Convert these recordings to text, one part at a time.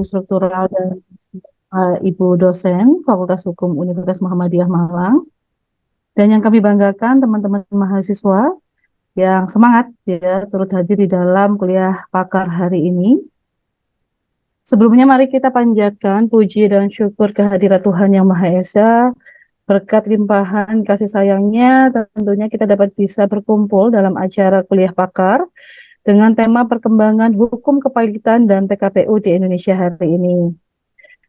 Struktural dan Ibu dosen Fakultas Hukum Universitas Muhammadiyah Malang. Dan yang kami banggakan teman-teman mahasiswa yang semangat ya turut hadir di dalam kuliah pakar hari ini. Sebelumnya mari kita panjatkan puji dan syukur kehadirat Tuhan Yang Maha Esa. Berkat limpahan kasih sayangnya tentunya kita dapat bisa berkumpul dalam acara kuliah pakar dengan tema perkembangan hukum kepailitan dan PKPU di Indonesia hari ini.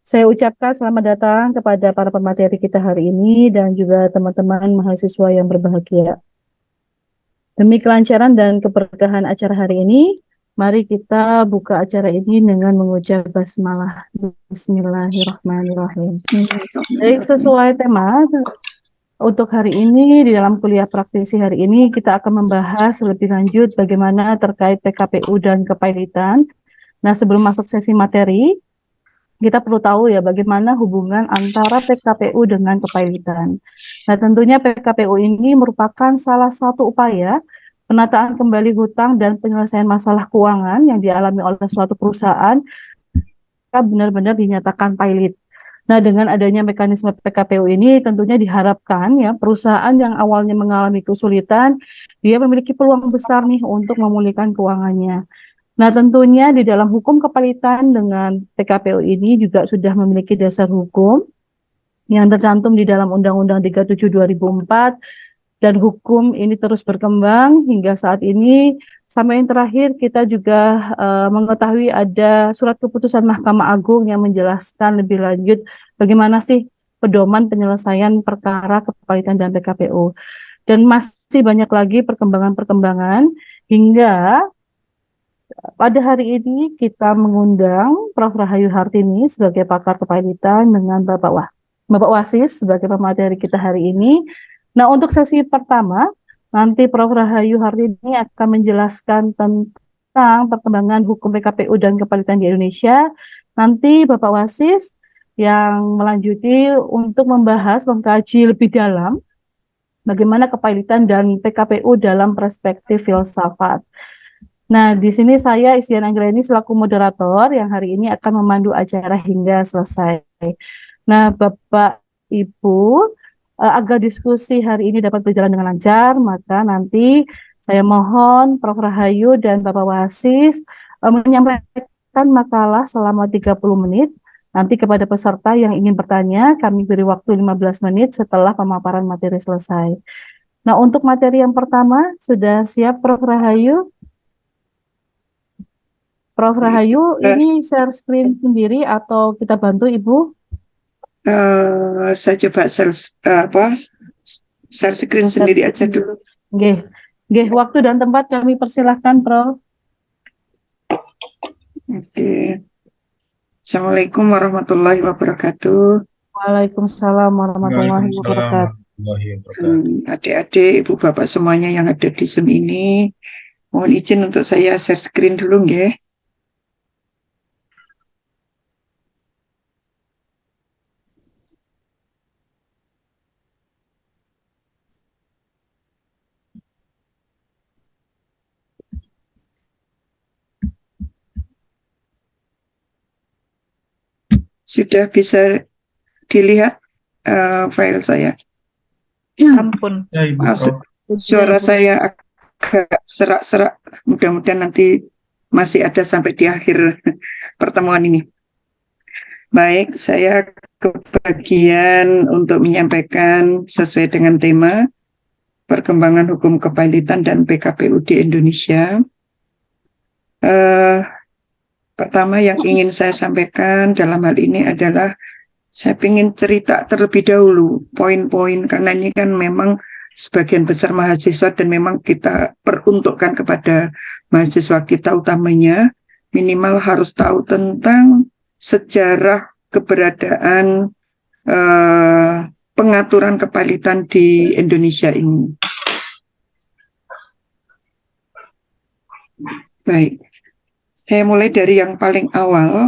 Saya ucapkan selamat datang kepada para pemateri kita hari ini dan juga teman-teman mahasiswa yang berbahagia. Demi kelancaran dan keberkahan acara hari ini, mari kita buka acara ini dengan mengucap basmalah. Bismillahirrahmanirrahim. Baik, sesuai tema untuk hari ini di dalam kuliah praktisi hari ini kita akan membahas lebih lanjut bagaimana terkait PKPU dan kepailitan. Nah, sebelum masuk sesi materi, kita perlu tahu ya bagaimana hubungan antara PKPU dengan kepailitan. Nah, tentunya PKPU ini merupakan salah satu upaya penataan kembali hutang dan penyelesaian masalah keuangan yang dialami oleh suatu perusahaan benar-benar dinyatakan pailit. Nah, dengan adanya mekanisme PKPU ini tentunya diharapkan ya perusahaan yang awalnya mengalami kesulitan, dia memiliki peluang besar nih untuk memulihkan keuangannya. Nah, tentunya di dalam hukum kepailitan dengan PKPU ini juga sudah memiliki dasar hukum yang tercantum di dalam Undang-Undang 37 2004 dan hukum ini terus berkembang hingga saat ini. Sampai yang terakhir kita juga mengetahui ada surat keputusan Mahkamah Agung yang menjelaskan lebih lanjut bagaimana sih pedoman penyelesaian perkara kepailitan dan PKPU. Dan masih banyak lagi perkembangan-perkembangan hingga pada hari ini kita mengundang Prof. Rahayu Hartini sebagai pakar kepailitan dengan Bapak Wasis sebagai pemateri kita hari ini. Nah, untuk sesi pertama, nanti Prof. Rahayu Hartini akan menjelaskan tentang perkembangan hukum PKPU dan kepailitan di Indonesia. Nanti Bapak Wasis yang melanjuti untuk membahas, mengkaji lebih dalam bagaimana kepailitan dan PKPU dalam perspektif filsafat. Nah, di sini saya Istian Anggreni selaku moderator yang hari ini akan memandu acara hingga selesai. Nah, Bapak Ibu, agar diskusi hari ini dapat berjalan dengan lancar, maka nanti saya mohon Prof. Rahayu dan Bapak Wasis menyampaikan makalah selama 30 menit. Nanti kepada peserta yang ingin bertanya, kami beri waktu 15 menit setelah pemaparan materi selesai. Nah, untuk materi yang pertama, sudah siap Prof. Rahayu? Prof. Rahayu, ini share screen sendiri atau kita bantu Ibu? Saya coba share screen sendiri aja dulu. Nggih, waktu dan tempat kami persilahkan, Prof. Oke. Assalamualaikum warahmatullahi wabarakatuh. Waalaikumsalam warahmatullahi wabarakatuh. Adik-adik, ibu bapak semuanya yang ada di Zoom ini, mohon izin untuk saya share screen dulu, nggih. Sudah bisa dilihat file saya? Sampun. Ya, Ibu Prof. Suara saya agak serak-serak. Mudah-mudahan nanti masih ada sampai di akhir pertemuan ini. Baik, saya kebagian untuk menyampaikan sesuai dengan tema perkembangan hukum kepailitan dan PKPU di Indonesia. Pertama yang ingin saya sampaikan dalam hal ini adalah saya ingin cerita terlebih dahulu poin-poin, karena ini kan memang sebagian besar mahasiswa dan memang kita peruntukkan kepada mahasiswa kita utamanya minimal harus tahu tentang sejarah keberadaan pengaturan kepailitan di Indonesia ini. Baik. Saya mulai dari yang paling awal,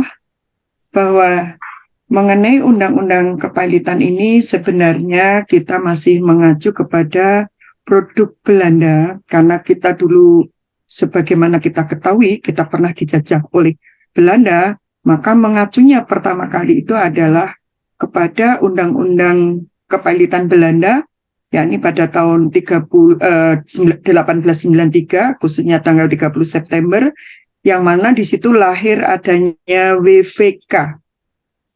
bahwa mengenai undang-undang kepailitan ini sebenarnya kita masih mengacu kepada produk Belanda, karena kita dulu sebagaimana kita ketahui, kita pernah dijajah oleh Belanda, maka mengacunya pertama kali itu adalah kepada Undang-Undang Kepailitan Belanda, yakni pada tahun 1893, khususnya tanggal 30 September, yang mana di situ lahir adanya WVK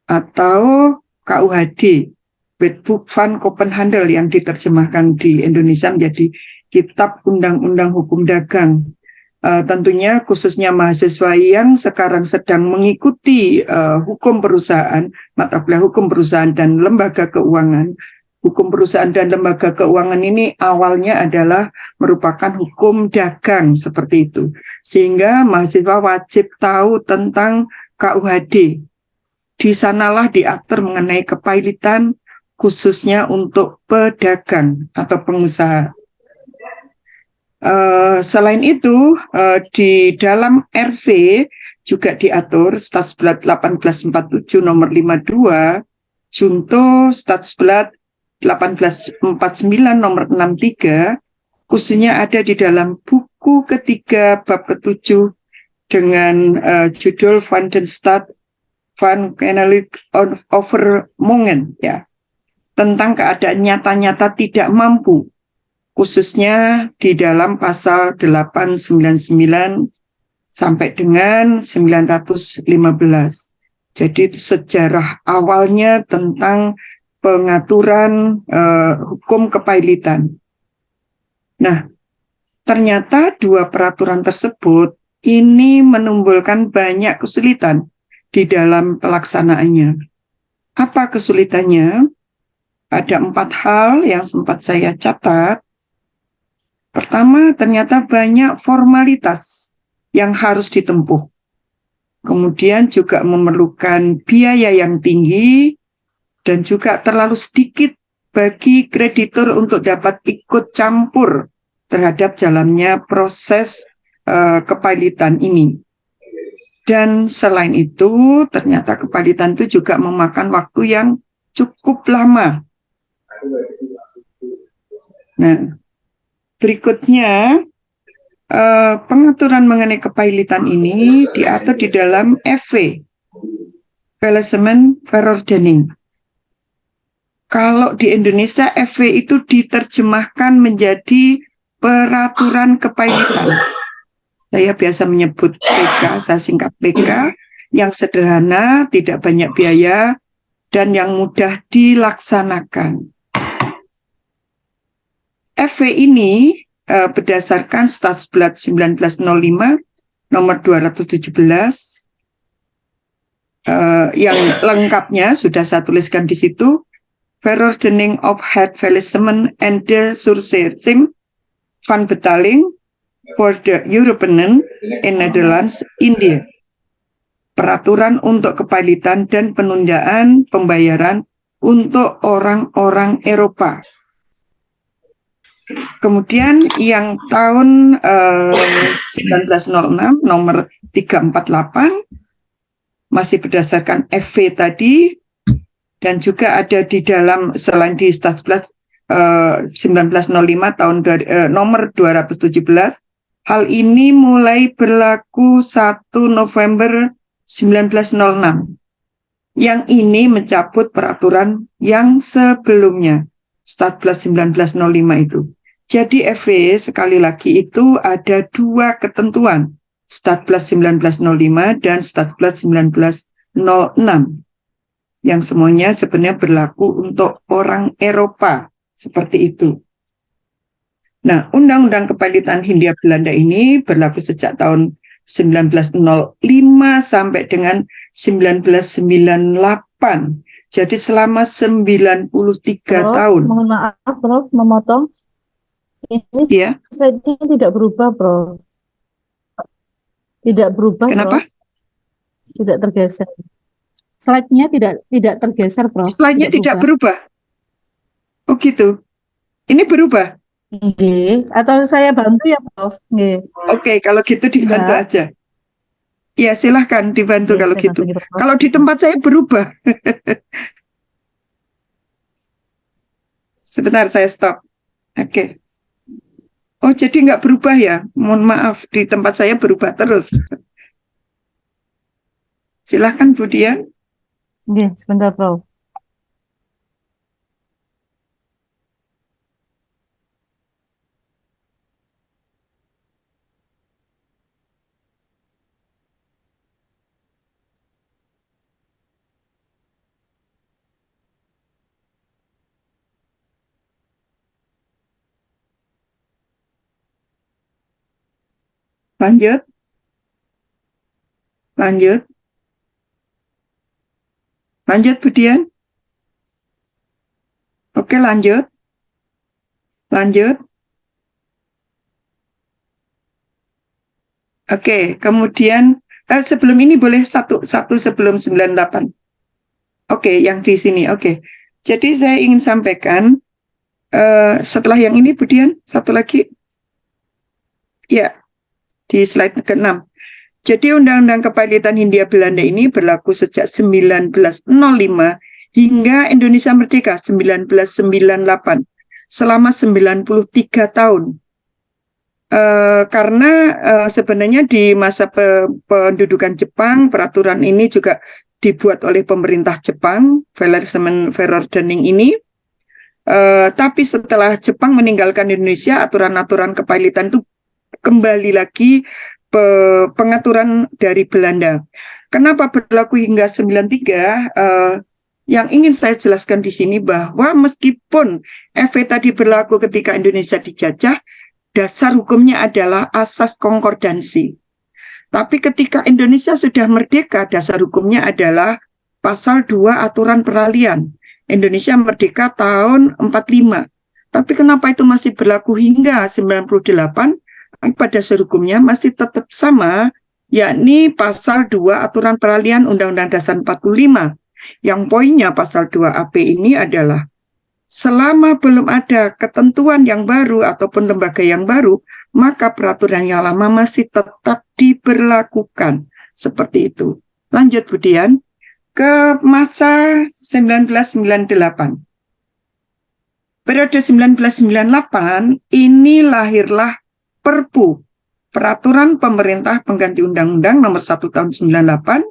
atau KUHD, Wetboek van Kopenhandel, yang diterjemahkan di Indonesia menjadi Kitab Undang-Undang Hukum Dagang. Tentunya khususnya mahasiswa yang sekarang sedang mengikuti hukum perusahaan, mata kuliah hukum perusahaan dan lembaga keuangan. Hukum perusahaan dan lembaga keuangan ini awalnya adalah merupakan hukum dagang seperti itu. Sehingga mahasiswa wajib tahu tentang KUHD. Di sanalah diatur mengenai kepailitan khususnya untuk pedagang atau pengusaha. Selain itu, di dalam RV juga diatur Stadsblad 1847 nomor 52, Junto Stadsblad 1849 nomor 63, khususnya ada di dalam buku ketiga bab ke-7 dengan judul Van den Staat van Kennelijk Overmongen, ya, tentang keadaan nyata-nyata tidak mampu, khususnya di dalam pasal 899 sampai dengan 915. Jadi itu sejarah awalnya tentang pengaturan hukum kepailitan. Nah, ternyata dua peraturan tersebut ini menimbulkan banyak kesulitan di dalam pelaksanaannya. Apa kesulitannya? Ada 4 hal yang sempat saya catat. Pertama, ternyata banyak formalitas yang harus ditempuh. Kemudian juga memerlukan biaya yang tinggi dan juga terlalu sedikit bagi kreditur untuk dapat ikut campur terhadap jalannya proses kepailitan ini. Dan selain itu, ternyata kepailitan itu juga memakan waktu yang cukup lama. Nah, berikutnya pengaturan mengenai kepailitan ini diatur di dalam FV, Faillissement Verordening. Kalau di Indonesia FV itu diterjemahkan menjadi peraturan kepailitan. Saya biasa menyebut PK, saya singkat PK, yang sederhana, tidak banyak biaya, dan yang mudah dilaksanakan. FV ini berdasarkan Stadsblad 1905 nomor 217, yang lengkapnya sudah saya tuliskan di situ, Verordening of het Faillissement en de Sourcering van Betaling for the European in Netherlands, India. Peraturan untuk kepailitan dan penundaan pembayaran untuk orang-orang Eropa. Kemudian yang tahun 1906 nomor 348 masih berdasarkan FV tadi, dan juga ada di dalam selain di Stadsblad 1905 tahun nomor 217. Hal ini mulai berlaku 1 November 1906. Yang ini mencabut peraturan yang sebelumnya, Stadsblad 1905 itu. Jadi FV sekali lagi itu ada 2 ketentuan, Stadsblad 1905 dan Stadsblad 1906. Yang semuanya sebenarnya berlaku untuk orang Eropa, seperti itu. Nah, Undang-Undang Kepailitan Hindia Belanda ini berlaku sejak tahun 1905 sampai dengan 1998. Jadi selama 93 tahun. Mohon maaf, Prof, memotong. Ini Ya. slide-nya tidak berubah, Prof. Tidak berubah, Kenapa? Prof. Tidak tergeser. Slide-nya tidak tergeser, Prof. Slide-nya tidak berubah. Oh gitu. Ini berubah. Nggih. Atau saya bantu ya, Prof. Nggih. Oke, kalau gitu dibantu Ya. aja. Ya, silahkan dibantu Nggih, kalau saya gitu. bantu, Prof. Kalau di tempat saya berubah. Sebentar, saya stop. Oke. Oh, jadi nggak berubah ya? Mohon maaf, di tempat saya berubah terus. Silahkan, Bu Dian. Oke, sebentar, Prof. Lanjut, lanjut, lanjut, Bu Dian. Oke, lanjut, lanjut. Oke, kemudian sebelum ini boleh satu sebelum 98. Oke, yang di sini. Oke. Jadi saya ingin sampaikan setelah yang ini, Bu Dian, satu lagi. Ya, di slide ke-6. Jadi Undang-Undang Kepailitan Hindia Belanda ini berlaku sejak 1905 hingga Indonesia merdeka 1998, selama 93 tahun. Karena sebenarnya di masa pendudukan Jepang, peraturan ini juga dibuat oleh pemerintah Jepang, Verordnung ini. Tapi setelah Jepang meninggalkan Indonesia, aturan-aturan kepailitan itu kembali lagi pengaturan dari Belanda. Kenapa berlaku hingga 93? Yang ingin saya jelaskan di sini bahwa meskipun FV tadi berlaku ketika Indonesia dijajah, dasar hukumnya adalah asas konkordansi. Tapi ketika Indonesia sudah merdeka, dasar hukumnya adalah pasal 2 aturan peralihan. Indonesia merdeka tahun 45. Tapi kenapa itu masih berlaku hingga 98? Pada dasar hukumnya masih tetap sama, yakni pasal 2 aturan peralihan Undang-Undang Dasar 45. Yang poinnya pasal 2 AP ini adalah selama belum ada ketentuan yang baru ataupun lembaga yang baru, maka peraturan yang lama masih tetap diberlakukan. Seperti itu. Lanjut, Bu Dian, ke masa 1998. Periode 1998, ini lahirlah Perpu, Peraturan Pemerintah Pengganti Undang-Undang Nomor 1 Tahun 98,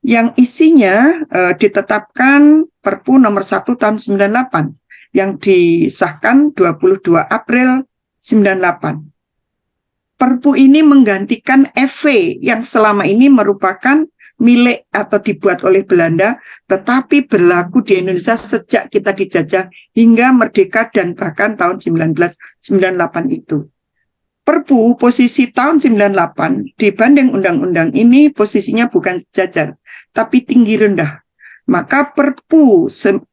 yang isinya ditetapkan Perpu Nomor 1 Tahun 98 yang disahkan 22 April 98. Perpu ini menggantikan FV yang selama ini merupakan milik atau dibuat oleh Belanda, tetapi berlaku di Indonesia sejak kita dijajah hingga merdeka dan bahkan tahun 1998 itu. Perpu posisi tahun 98 dibanding undang-undang ini posisinya bukan sejajar, tapi tinggi rendah. Maka Perpu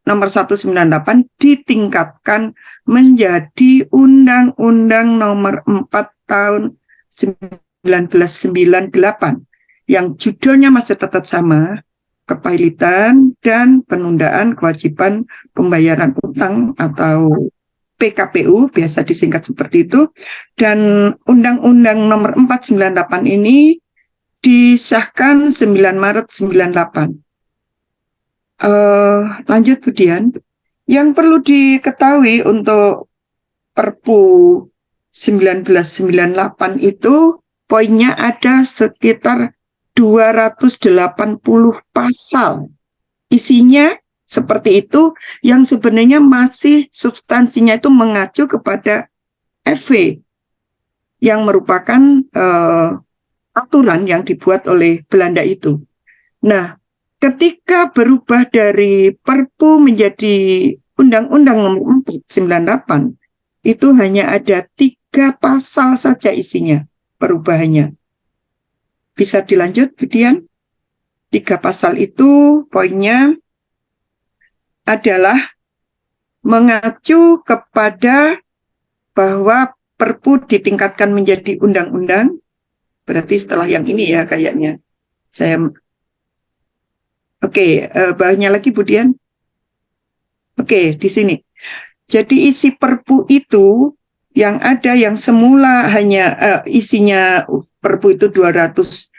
nomor 198 ditingkatkan menjadi Undang-Undang nomor 4 tahun 1998 yang judulnya masih tetap sama, kepailitan dan penundaan kewajiban pembayaran utang atau PKPU, biasa disingkat seperti itu, dan Undang-Undang nomor 498 ini disahkan 9 Maret 98. Lanjut, Bu Dian. Yang perlu diketahui untuk Perpu 1998 itu poinnya ada sekitar 280 pasal. Isinya seperti itu, yang sebenarnya masih substansinya itu mengacu kepada FV yang merupakan aturan yang dibuat oleh Belanda itu. Nah, ketika berubah dari Perpu menjadi Undang-Undang Nomor 498, itu hanya ada 3 pasal saja isinya perubahannya. Bisa dilanjut, Bu Dian? 3 pasal itu poinnya adalah mengacu kepada bahwa Perpu ditingkatkan menjadi undang-undang. Berarti setelah yang ini ya kayaknya. Bawahnya lagi, Bu Dian. Oke, di sini. Jadi isi Perpu itu yang ada yang semula hanya isinya Perpu itu 280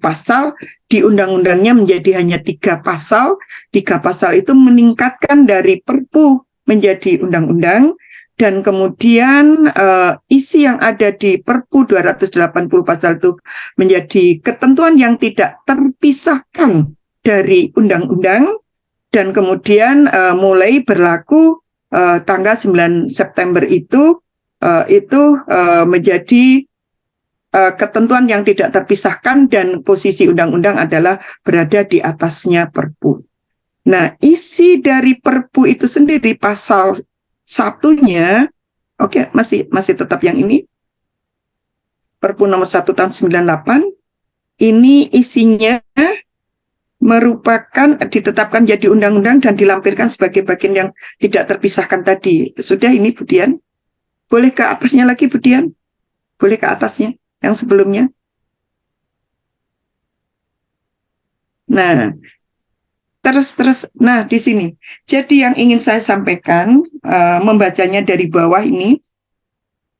pasal, di undang-undangnya menjadi hanya 3 pasal. 3 pasal itu meningkatkan dari Perpu menjadi undang-undang, dan kemudian isi yang ada di Perpu 280 pasal itu menjadi ketentuan yang tidak terpisahkan dari undang-undang, dan kemudian mulai berlaku tanggal 9 September itu menjadi ketentuan yang tidak terpisahkan, dan posisi undang-undang adalah berada di atasnya Perpu. Nah, isi dari Perpu itu sendiri pasal satunya, oke, masih tetap yang ini, Perpu nomor 1 tahun 98, ini isinya merupakan ditetapkan jadi undang-undang dan dilampirkan sebagai bagian yang tidak terpisahkan tadi. Sudah ini, Bu Dian? Boleh ke atasnya lagi, Bu Dian? Boleh ke atasnya, yang sebelumnya? Nah, terus. Nah, di sini. Jadi yang ingin saya sampaikan, membacanya dari bawah ini,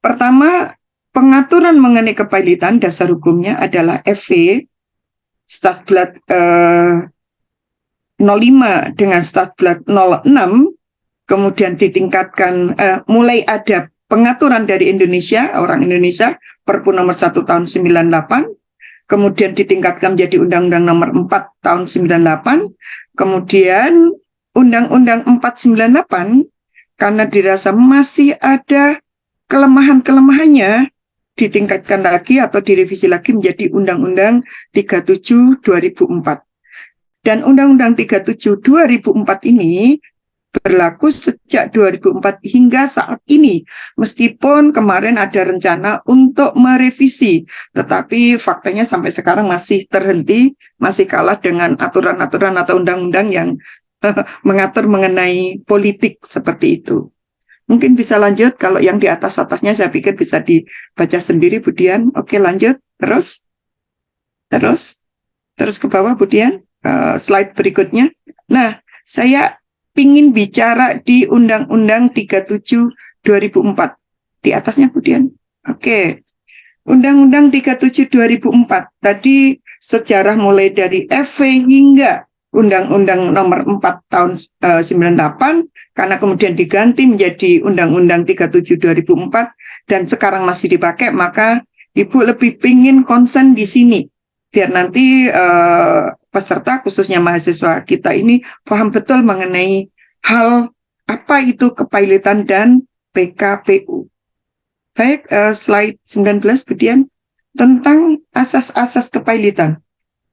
pertama, pengaturan mengenai kepailitan dasar hukumnya adalah FV, Statblad 05 dengan Statblad 06, kemudian ditingkatkan, mulai ada pengaturan dari Indonesia, orang Indonesia, Perpu nomor 1 tahun 98, kemudian ditingkatkan menjadi Undang-Undang nomor 4 tahun 98, kemudian Undang-Undang 498, karena dirasa masih ada kelemahan-kelemahannya, ditingkatkan lagi atau direvisi lagi menjadi Undang-Undang 37 2004. Dan Undang-Undang 37 2004 ini berlaku sejak 2004 hingga saat ini, meskipun kemarin ada rencana untuk merevisi, tetapi faktanya sampai sekarang masih terhenti, masih kalah dengan aturan-aturan atau undang-undang yang mengatur mengenai politik seperti itu. Mungkin bisa lanjut, kalau yang di atas-atasnya saya pikir bisa dibaca sendiri, Bu Dian. Oke, lanjut, terus ke bawah, Bu Dian, slide berikutnya. Nah, saya ingin bicara di Undang-Undang 37 2004. Di atasnya, Bu Dian. Oke. Undang-Undang 37 2004. Tadi sejarah mulai dari FV hingga Undang-Undang nomor 4 tahun 98, karena kemudian diganti menjadi Undang-Undang 37 2004, dan sekarang masih dipakai, maka Ibu lebih pingin konsen di sini. Biar nanti peserta, khususnya mahasiswa kita ini, paham betul mengenai hal apa itu kepailitan dan PKPU. Baik, slide 19, Bu Dian, tentang asas-asas kepailitan.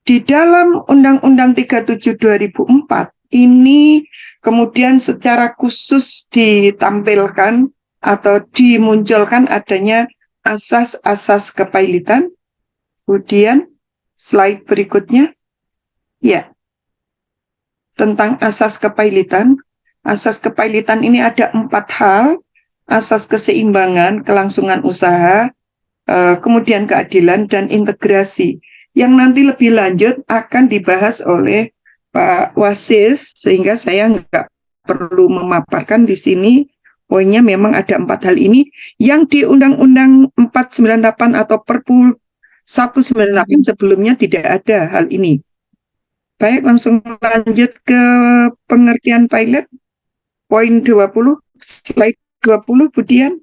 Di dalam Undang-Undang 37 2004, ini kemudian secara khusus ditampilkan atau dimunculkan adanya asas-asas kepailitan. Kemudian, slide berikutnya. Ya, tentang asas kepailitan. Asas kepailitan ini ada 4 hal: asas keseimbangan, kelangsungan usaha, kemudian keadilan, dan integrasi, yang nanti lebih lanjut akan dibahas oleh Pak Wasis, sehingga saya nggak perlu memaparkan di sini. Poinnya memang ada 4 hal ini yang di Undang-Undang 498 atau Perpu 198 sebelumnya tidak ada hal ini. Baik, langsung lanjut ke pengertian pilot. Poin 20, slide 20, Bu Dian.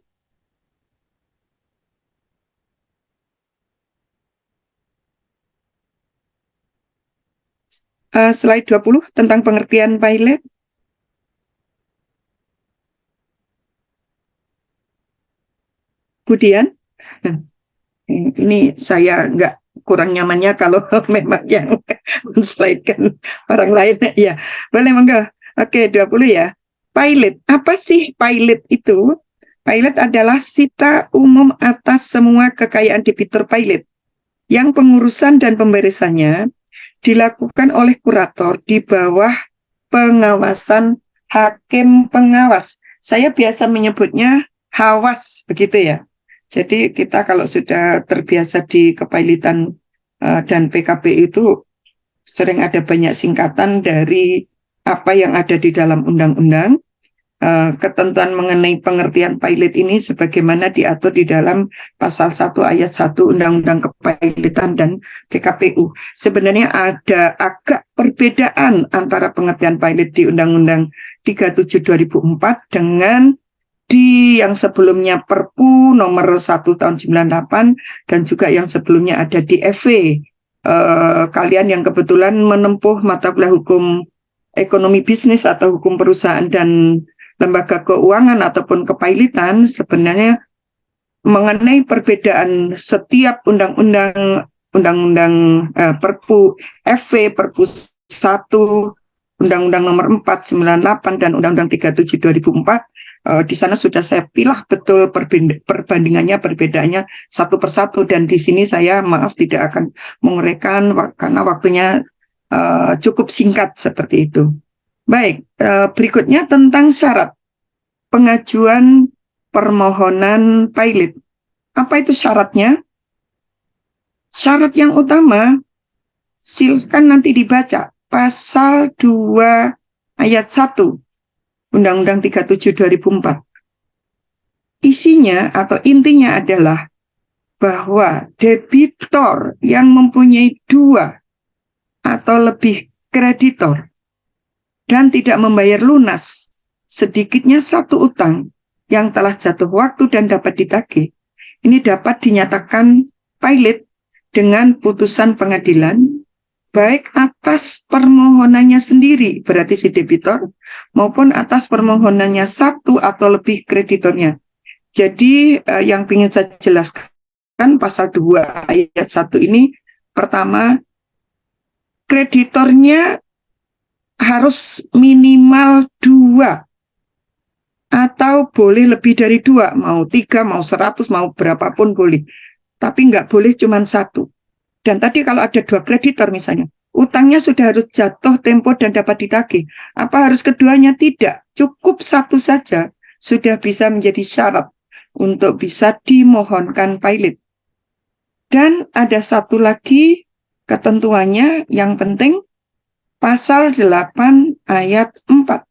Slide 20 tentang pengertian pilot. Bu Dian. Ini saya nggak, kurang nyamannya kalau memang yang men-slide-kan orang lain. Ya, boleh, monggo. Oke, 20 ya. Pilot, apa sih pilot itu? Pilot adalah sita umum atas semua kekayaan debitur pilot, yang pengurusan dan pemberesannya dilakukan oleh kurator di bawah pengawasan hakim pengawas. Saya biasa menyebutnya hawas, begitu ya. Jadi kita kalau sudah terbiasa di kepailitan dan PKP itu sering ada banyak singkatan dari apa yang ada di dalam undang-undang. Ketentuan mengenai pengertian pilot ini sebagaimana diatur di dalam pasal 1 ayat 1 Undang-Undang Kepailitan dan PKPU. Sebenarnya ada agak perbedaan antara pengertian pilot di Undang-Undang 37 2004 dengan di yang sebelumnya Perpu nomor 1 tahun 98 dan juga yang sebelumnya ada di FW. Kalian yang kebetulan menempuh mata kuliah hukum ekonomi bisnis atau hukum perusahaan dan lembaga keuangan ataupun kepailitan, sebenarnya mengenai perbedaan setiap undang-undang Perpu FW, Perpu 1, Undang-Undang nomor 4, 98, dan Undang-Undang 37 2004, di sana sudah saya pilah betul perbandingannya, perbedaannya satu persatu, dan di sini saya maaf tidak akan menguraikan karena waktunya cukup singkat seperti itu. Baik, berikutnya tentang syarat pengajuan permohonan pilot. Apa itu syaratnya? Syarat yang utama, silakan nanti dibaca pasal 2 ayat 1 Undang-Undang 37 2004. Isinya atau intinya adalah bahwa debitor yang mempunyai 2 atau lebih kreditor dan tidak membayar lunas sedikitnya 1 utang yang telah jatuh waktu dan dapat ditagih, ini dapat dinyatakan pilot dengan putusan pengadilan, baik atas permohonannya sendiri, berarti si debitor, maupun atas permohonannya 1 atau lebih kreditornya. Jadi yang ingin saya jelaskan pasal 2 ayat 1 ini, pertama, kreditornya harus minimal 2 atau boleh lebih dari 2, mau 3, mau 100, mau berapapun boleh. Tapi nggak boleh cuma 1. Dan tadi kalau ada 2 kreditor misalnya, utangnya sudah harus jatuh tempo dan dapat ditagih. Apa harus keduanya? Tidak, cukup 1 saja sudah bisa menjadi syarat untuk bisa dimohonkan pilot. Dan ada 1 lagi ketentuannya yang penting, pasal 8 ayat 4,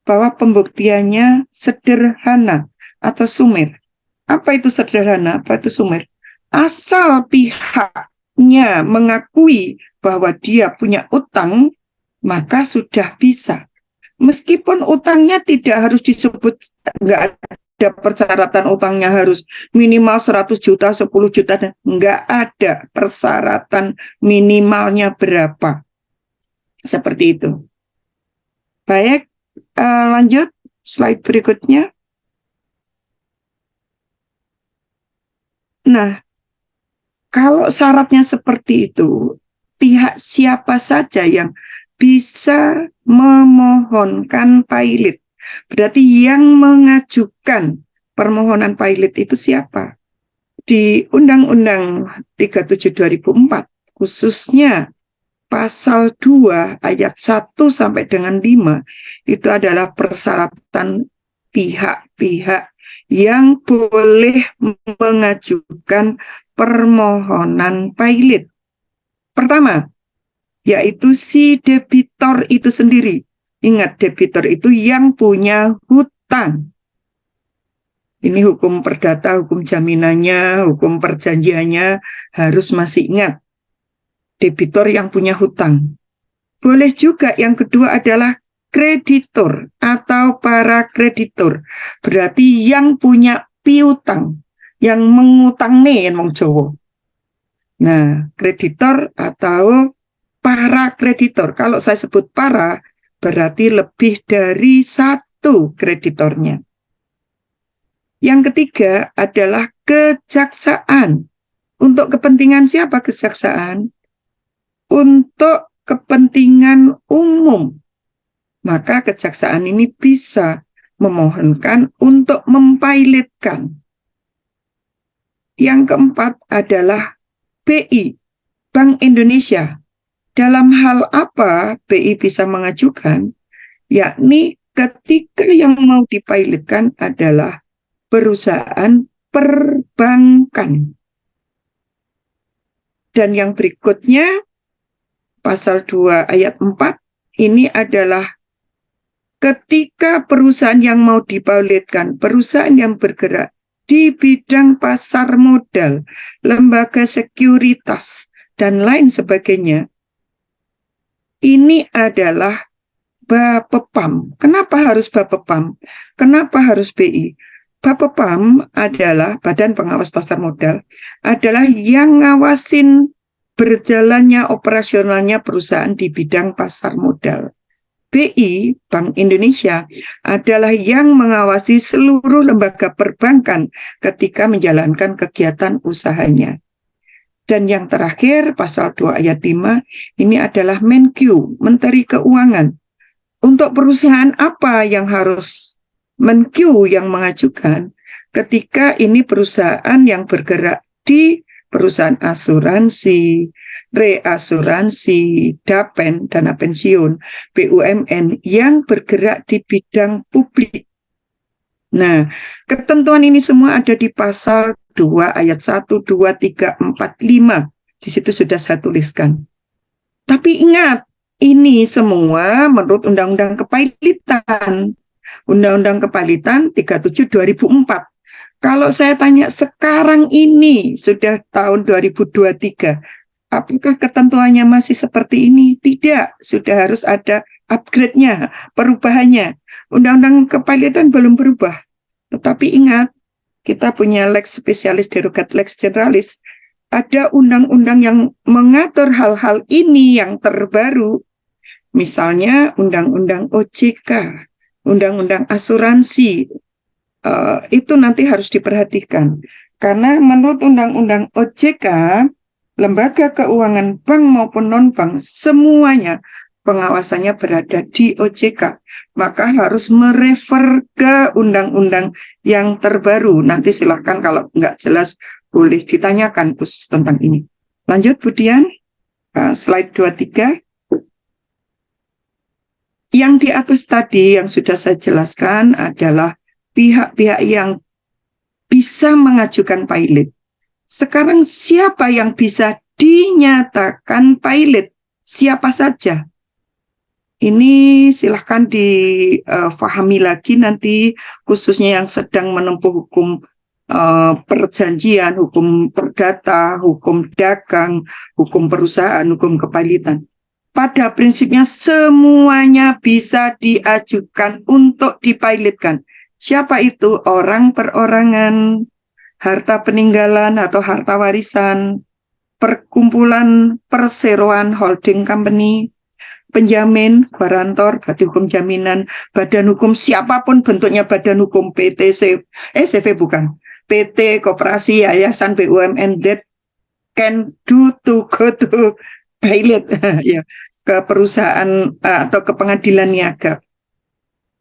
bahwa pembuktiannya sederhana atau sumir. Apa itu sederhana? Apa itu sumir? Asal pihaknya mengakui bahwa dia punya utang, maka sudah bisa. Meskipun utangnya tidak harus disebut, nggak ada persyaratan utangnya harus minimal 100 juta, 10 juta, nggak ada persyaratan minimalnya berapa. Seperti itu. Baik, lanjut slide berikutnya. Nah, kalau syaratnya seperti itu, pihak siapa saja yang bisa memohonkan pilot? Berarti yang mengajukan permohonan pilot itu siapa? Di Undang-Undang 37 2004, khususnya pasal 2 ayat 1 sampai dengan 5, itu adalah persyaratan pihak-pihak yang boleh mengajukan permohonan pilot. Pertama, yaitu si debitor itu sendiri. Ingat, debitor itu yang punya hutang. Ini hukum perdata, hukum jaminannya, hukum perjanjiannya harus masih ingat. Debitor yang punya hutang. Boleh juga yang kedua adalah kreditor atau para kreditor. Berarti yang punya piutang, yang mengutang nih wong Jawa. Nah, kreditor atau para kreditor. Kalau saya sebut para, berarti lebih dari 1 kreditornya. Yang ketiga adalah kejaksaan. Untuk kepentingan siapa kejaksaan? Untuk kepentingan umum. Maka kejaksaan ini bisa memohonkan untuk mempilotkan. Yang keempat adalah BI, Bank Indonesia. Dalam hal apa BI bisa mengajukan? Yakni ketika yang mau dipilotkan adalah perusahaan perbankan. Dan yang berikutnya, pasal 2 ayat 4, ini adalah ketika perusahaan yang mau dipilotkan, perusahaan yang bergerak di bidang pasar modal, lembaga sekuritas, dan lain sebagainya, ini adalah Bapepam. Kenapa harus Bapepam? Kenapa harus BI? Bapepam adalah Badan Pengawas Pasar Modal, adalah yang ngawasin berjalannya operasionalnya perusahaan di bidang pasar modal. BI, Bank Indonesia, adalah yang mengawasi seluruh lembaga perbankan ketika menjalankan kegiatan usahanya. Dan yang terakhir, pasal 2 ayat 5, ini adalah Menkyu, Menteri Keuangan. Untuk perusahaan apa yang harus Menkyu yang mengajukan ketika ini perusahaan yang bergerak di perusahaan asuransi, reasuransi, dapen, dana pensiun, BUMN yang bergerak di bidang publik. Nah, ketentuan ini semua ada di pasal 2 ayat 1, 2, 3, 4, 5. Di situ sudah saya tuliskan. Tapi ingat, ini semua menurut Undang-Undang Kepailitan. Undang-Undang Kepailitan 37 2004. Kalau saya tanya sekarang ini sudah tahun 2023, apakah ketentuannya masih seperti ini? Tidak, sudah harus ada upgrade-nya, perubahannya. Undang-Undang Kepailitan belum berubah. Tetapi ingat, kita punya lex spesialis derogat lex generalis. Ada undang-undang yang mengatur hal-hal ini yang terbaru. Misalnya Undang-Undang OJK, Undang-Undang Asuransi. Itu nanti harus diperhatikan. Karena menurut Undang-Undang OJK, lembaga keuangan bank maupun non-bank, semuanya pengawasannya berada di OJK. Maka harus merefer ke undang-undang yang terbaru. Nanti silakan kalau nggak jelas boleh ditanyakan khusus tentang ini. Lanjut, Budian. Slide 23. Yang di atas tadi yang sudah saya jelaskan adalah pihak-pihak yang bisa mengajukan pilot. Sekarang siapa yang bisa dinyatakan pilot? Siapa saja? Ini silahkan difahami lagi nanti, khususnya yang sedang menempuh hukum perjanjian, hukum perdata, hukum dagang, hukum perusahaan, hukum kepilitan. Pada prinsipnya semuanya bisa diajukan untuk dipilotkan. Siapa itu? Orang perorangan, harta peninggalan atau harta warisan, perkumpulan perseroan holding company, penjamin, garantor, berarti hukum jaminan, badan hukum siapapun bentuknya badan hukum, PT, CV bukan, PT, koperasi, yayasan, BUMN, that can do to go to pilot, ya, ke perusahaan atau ke pengadilan niaga.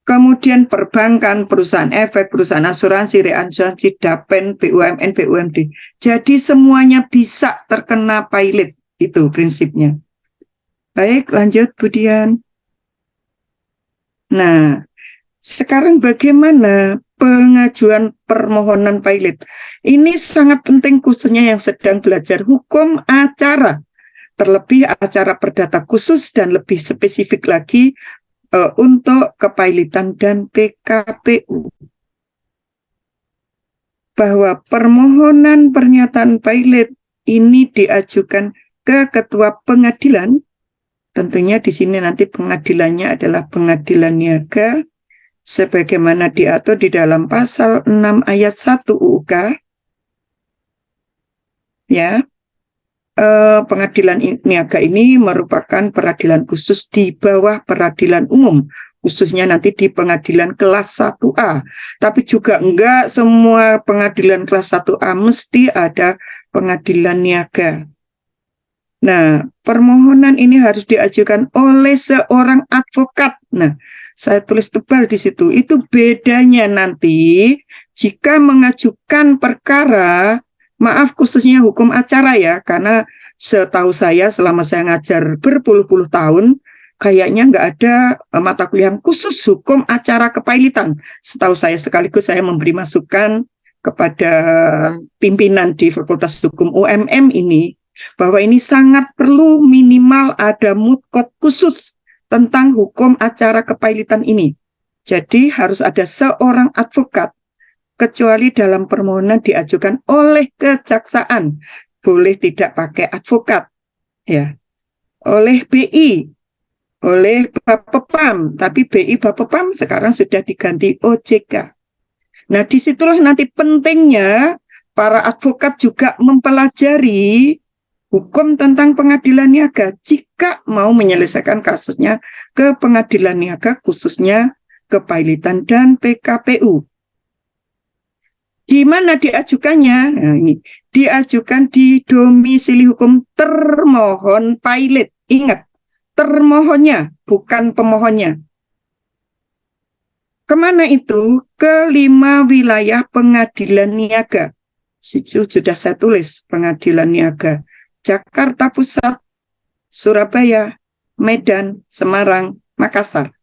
Kemudian perbankan, perusahaan efek, perusahaan asuransi, reasuransi, dapen, BUMN, BUMD. Jadi semuanya bisa terkena pilot, itu prinsipnya. Baik, lanjut Budian. Nah, sekarang bagaimana pengajuan permohonan pilot? Ini sangat penting khususnya yang sedang belajar hukum acara. Terlebih acara perdata khusus dan lebih spesifik lagi untuk kepailitan dan PKPU. Bahwa permohonan pernyataan pilot ini diajukan ke ketua pengadilan. Tentunya di sini nanti pengadilannya adalah pengadilan niaga sebagaimana diatur di dalam pasal 6 ayat 1 UUK. Ya. Pengadilan niaga ini merupakan peradilan khusus di bawah peradilan umum, khususnya nanti di pengadilan kelas 1A. Tapi juga enggak semua pengadilan kelas 1A mesti ada pengadilan niaga. Nah, permohonan ini harus diajukan oleh seorang advokat. Nah, saya tulis tebal di situ. Itu bedanya nanti jika mengajukan perkara, maaf khususnya hukum acara ya, karena setahu saya selama saya ngajar berpuluh-puluh tahun, kayaknya nggak ada mata kuliah khusus hukum acara kepailitan. Setahu saya, sekaligus saya memberi masukan kepada pimpinan di Fakultas Hukum UMM ini, bahwa ini sangat perlu minimal ada mudkot khusus tentang hukum acara kepailitan ini. Jadi harus ada seorang advokat, kecuali dalam permohonan diajukan oleh kejaksaan, boleh tidak pakai advokat, ya. Oleh BI, oleh Bapepam, tapi BI Bapepam sekarang sudah diganti OJK. Nah, disitulah nanti pentingnya para advokat juga mempelajari hukum tentang pengadilan niaga jika mau menyelesaikan kasusnya ke pengadilan niaga, khususnya kepailitan dan PKPU. Di mana diajukannya? Nah, ini diajukan di domisili hukum termohon pailit. Ingat, termohonnya, bukan pemohonnya. Kemana itu? Ke 5 wilayah pengadilan niaga. Sudah saya tulis, pengadilan niaga. Jakarta Pusat, Surabaya, Medan, Semarang, Makassar.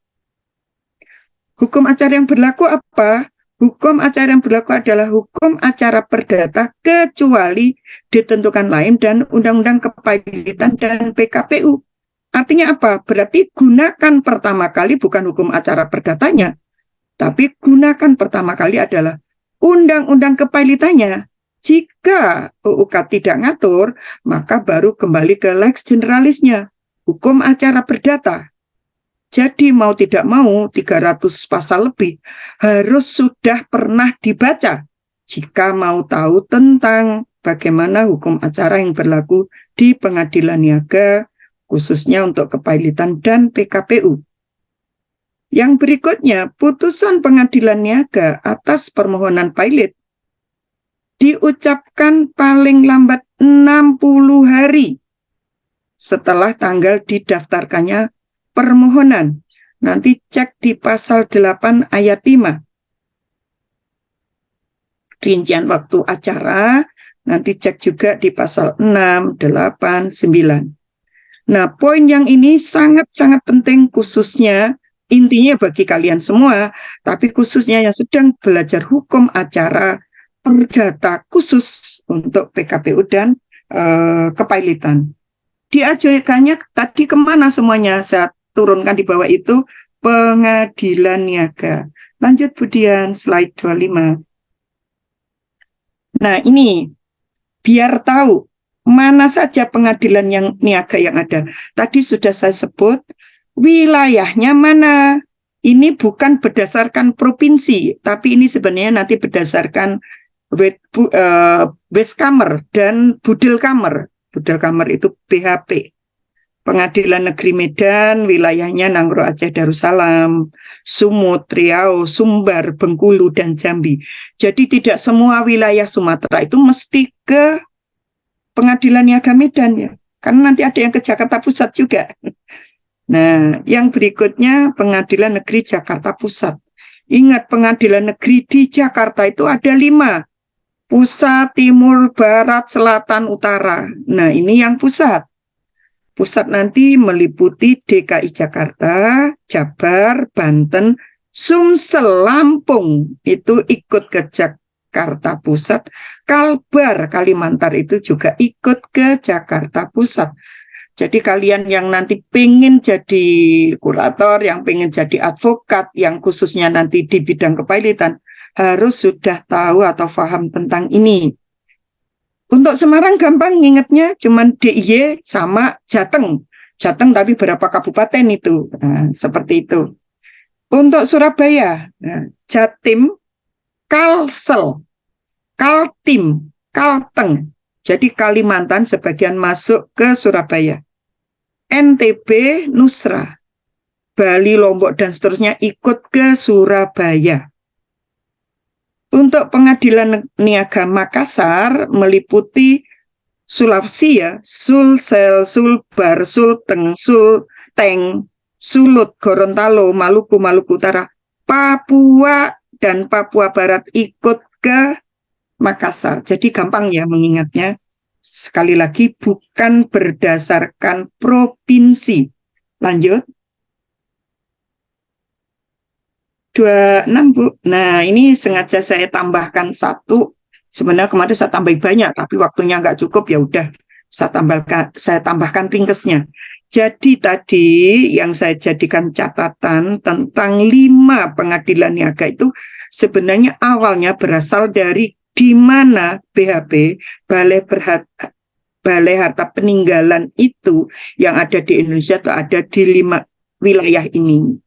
Hukum acara yang berlaku apa? Hukum acara yang berlaku adalah hukum acara perdata kecuali ditentukan lain dan Undang-Undang Kepailitan dan PKPU. Artinya apa? Berarti gunakan pertama kali bukan hukum acara perdatanya, tapi gunakan pertama kali adalah Undang-Undang Kepailitannya. Jika UUK tidak ngatur, maka baru kembali ke lex generalisnya, hukum acara perdata. Jadi mau tidak mau 300 pasal lebih harus sudah pernah dibaca jika mau tahu tentang bagaimana hukum acara yang berlaku di pengadilan niaga, khususnya untuk kepailitan dan PKPU. Yang berikutnya, putusan pengadilan niaga atas permohonan pailit diucapkan paling lambat 60 hari setelah tanggal didaftarkannya permohonan. Nanti cek di pasal 8 ayat 5. Rincian waktu acara, nanti cek juga di pasal 6, 8, 9. Nah, poin yang ini sangat-sangat penting khususnya intinya bagi kalian semua, tapi khususnya yang sedang belajar hukum acara perdata khusus untuk PKPU dan kepailitan. Diajukannya tadi kemana semuanya? Saya turunkan di bawah itu pengadilan niaga. Lanjut Budian, slide 25. Nah ini biar tahu mana saja pengadilan yang niaga yang ada. Tadi sudah saya sebut wilayahnya mana. Ini bukan berdasarkan provinsi, tapi ini sebenarnya nanti berdasarkan Weskamer dan Budelkamer. Budelkamer itu BHP. Pengadilan Negeri Medan, wilayahnya Nanggro Aceh Darussalam, Sumut, Riau, Sumbar, Bengkulu, dan Jambi. Jadi tidak semua wilayah Sumatera itu mesti ke Pengadilan Niaga Medan ya. Karena nanti ada yang ke Jakarta Pusat juga. Nah, yang berikutnya Pengadilan Negeri Jakarta Pusat. Ingat, pengadilan negeri di Jakarta itu ada 5. Pusat, Timur, Barat, Selatan, Utara. Nah, ini yang pusat. Pusat nanti meliputi DKI Jakarta, Jabar, Banten, Sumsel, Lampung. Itu ikut ke Jakarta Pusat. Kalbar, Kalimantan itu juga ikut ke Jakarta Pusat. Jadi kalian yang nanti pengen jadi kurator, yang pengen jadi advokat, yang khususnya nanti di bidang kepailitan, harus sudah tahu atau paham tentang ini. Untuk Semarang gampang ngingetnya, cuman DIY sama Jateng. Jateng tapi berapa kabupaten itu. Nah, seperti itu. Untuk Surabaya, nah, Jatim, Kalsel, Kaltim, Kalteng. Jadi Kalimantan sebagian masuk ke Surabaya. NTB, Nusra, Bali, Lombok, dan seterusnya ikut ke Surabaya. Untuk pengadilan niaga Makassar meliputi Sulawesi ya, Sulsel, Sulbar, Sulteng, Sulteng, Sulut, Gorontalo, Maluku, Maluku Utara, Papua, dan Papua Barat ikut ke Makassar. Jadi gampang ya mengingatnya. Sekali lagi bukan berdasarkan provinsi. Lanjut. 26 Bu. Nah ini sengaja saya tambahkan 1. Sebenarnya kemarin saya tambah banyak, tapi waktunya nggak cukup ya udah saya tambahkan ringkesnya. Jadi tadi yang saya jadikan catatan tentang 5 pengadilan niaga itu sebenarnya awalnya berasal dari di mana BHP, Balai Harta Peninggalan itu yang ada di Indonesia itu ada di wilayah ini,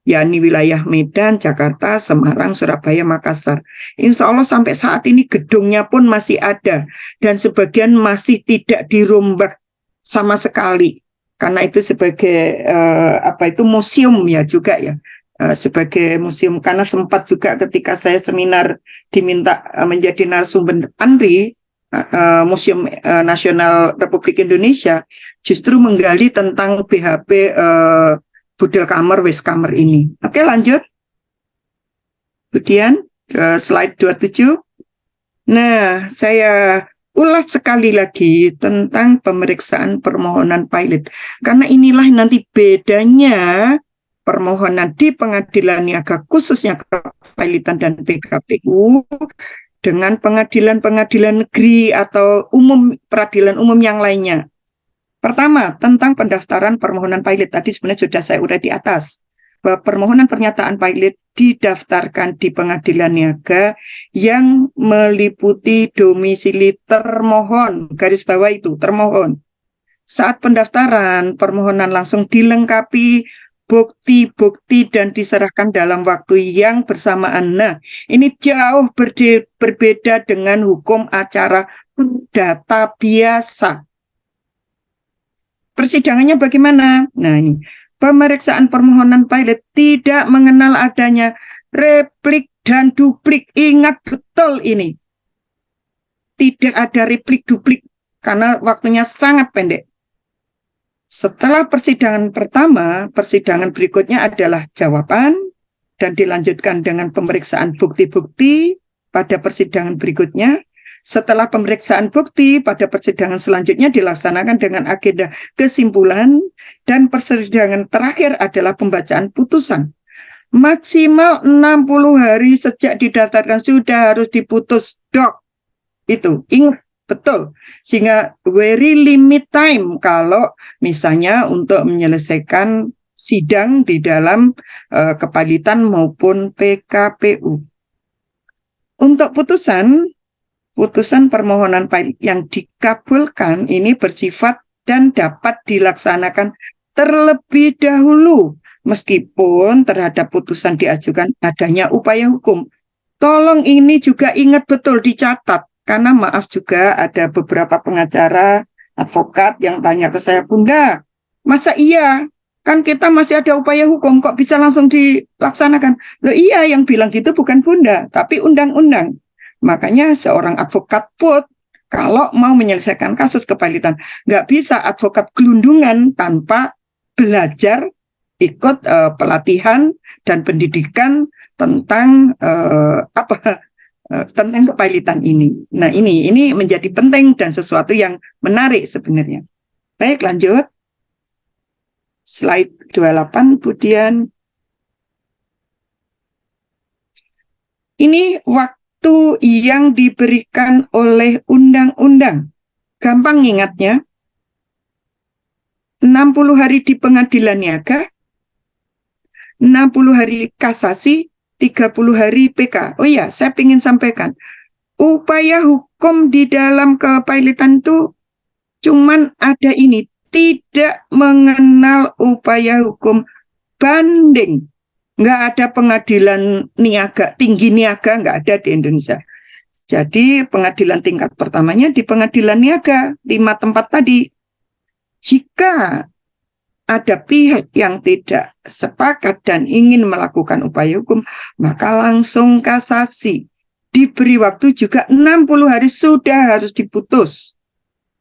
yakni wilayah Medan, Jakarta, Semarang, Surabaya, Makassar. Insya Allah sampai saat ini gedungnya pun masih ada dan sebagian masih tidak dirombak sama sekali karena itu sebagai museum ya juga ya. Sebagai museum karena sempat juga ketika saya seminar diminta menjadi narasumber ANRI Museum Nasional Republik Indonesia justru menggali tentang BHP Budelkammer Westkammer ini. Oke, lanjut. Kemudian slide 27. Nah, saya ulas sekali lagi tentang pemeriksaan permohonan pilot. Karena inilah nanti bedanya permohonan di pengadilan niaga khususnya kepailitan dan PKPU dengan pengadilan-pengadilan negeri atau peradilan umum yang lainnya. Pertama, tentang pendaftaran permohonan pilot. Tadi sebenarnya sudah saya udah di atas. Bahwa permohonan pernyataan pilot didaftarkan di pengadilan niaga yang meliputi domisili termohon. Garis bawah itu, termohon. Saat pendaftaran, permohonan langsung dilengkapi bukti-bukti dan diserahkan dalam waktu yang bersamaan. Nah, ini jauh berbeda dengan hukum acara perdata biasa. Persidangannya bagaimana? Nah, ini pemeriksaan permohonan pilot tidak mengenal adanya replik dan duplik. Ingat betul ini. Tidak ada replik duplik karena waktunya sangat pendek. Setelah persidangan pertama, persidangan berikutnya adalah jawaban dan dilanjutkan dengan pemeriksaan bukti-bukti pada persidangan berikutnya. Setelah pemeriksaan bukti pada persidangan selanjutnya dilaksanakan dengan agenda kesimpulan dan persidangan terakhir adalah pembacaan putusan. Maksimal 60 hari sejak didaftarkan sudah harus diputus, Dok. Itu, ingat. Betul, sehingga very limit time kalau misalnya untuk menyelesaikan sidang di dalam kepailitan maupun PKPU. Untuk putusan permohonan pilot yang dikabulkan ini bersifat dan dapat dilaksanakan terlebih dahulu meskipun terhadap putusan diajukan adanya upaya hukum. Tolong ini juga ingat betul dicatat. Karena maaf juga ada beberapa pengacara, advokat yang tanya ke saya, Bunda, masa iya? Kan kita masih ada upaya hukum, kok bisa langsung dilaksanakan? Loh iya, yang bilang gitu bukan Bunda, tapi undang-undang. Makanya seorang advokat pun, kalau mau menyelesaikan kasus kepailitan, nggak bisa advokat gelundungan tanpa belajar, ikut pelatihan dan pendidikan tentang tentang kepailitan ini. Nah, ini menjadi penting dan sesuatu yang menarik sebenarnya. Baik, lanjut. Slide 28, kemudian. Ini waktu yang diberikan oleh undang-undang. Gampang ingatnya. 60 hari di pengadilan niaga, 60 hari kasasi, 30 hari PK. Oh ya, saya ingin sampaikan. Upaya hukum di dalam kepailitan itu cuman ada ini. Tidak mengenal upaya hukum banding. Nggak ada pengadilan niaga, tinggi niaga, nggak ada di Indonesia. Jadi pengadilan tingkat pertamanya di pengadilan niaga, 5 tempat tadi. Jika ada pihak yang tidak sepakat dan ingin melakukan upaya hukum, maka langsung kasasi. Diberi waktu juga 60 hari sudah harus diputus.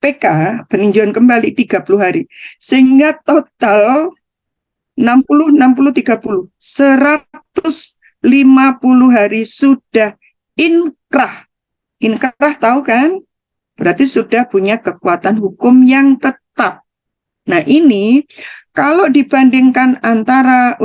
PK, peninjauan kembali 30 hari. Sehingga total 60, 60, 30. 150 hari sudah inkrah. Inkrah tahu kan? Berarti sudah punya kekuatan hukum yang tetap. Nah ini kalau dibandingkan antara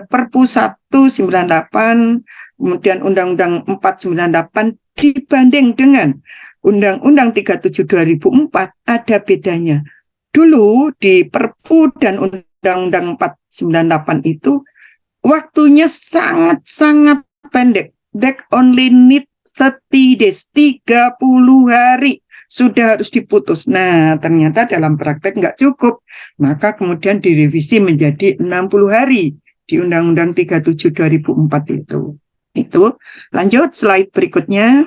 Perpu 198 kemudian Undang-Undang 498 dibanding dengan Undang-Undang 37 2004 ada bedanya. Dulu di Perpu dan Undang-Undang 498 itu waktunya sangat-sangat pendek. That only need 30 days, 30 hari sudah harus diputus. Nah, ternyata dalam praktek nggak cukup. Maka kemudian direvisi menjadi 60 hari di Undang-Undang 37 2004 itu. Itu. Lanjut slide berikutnya.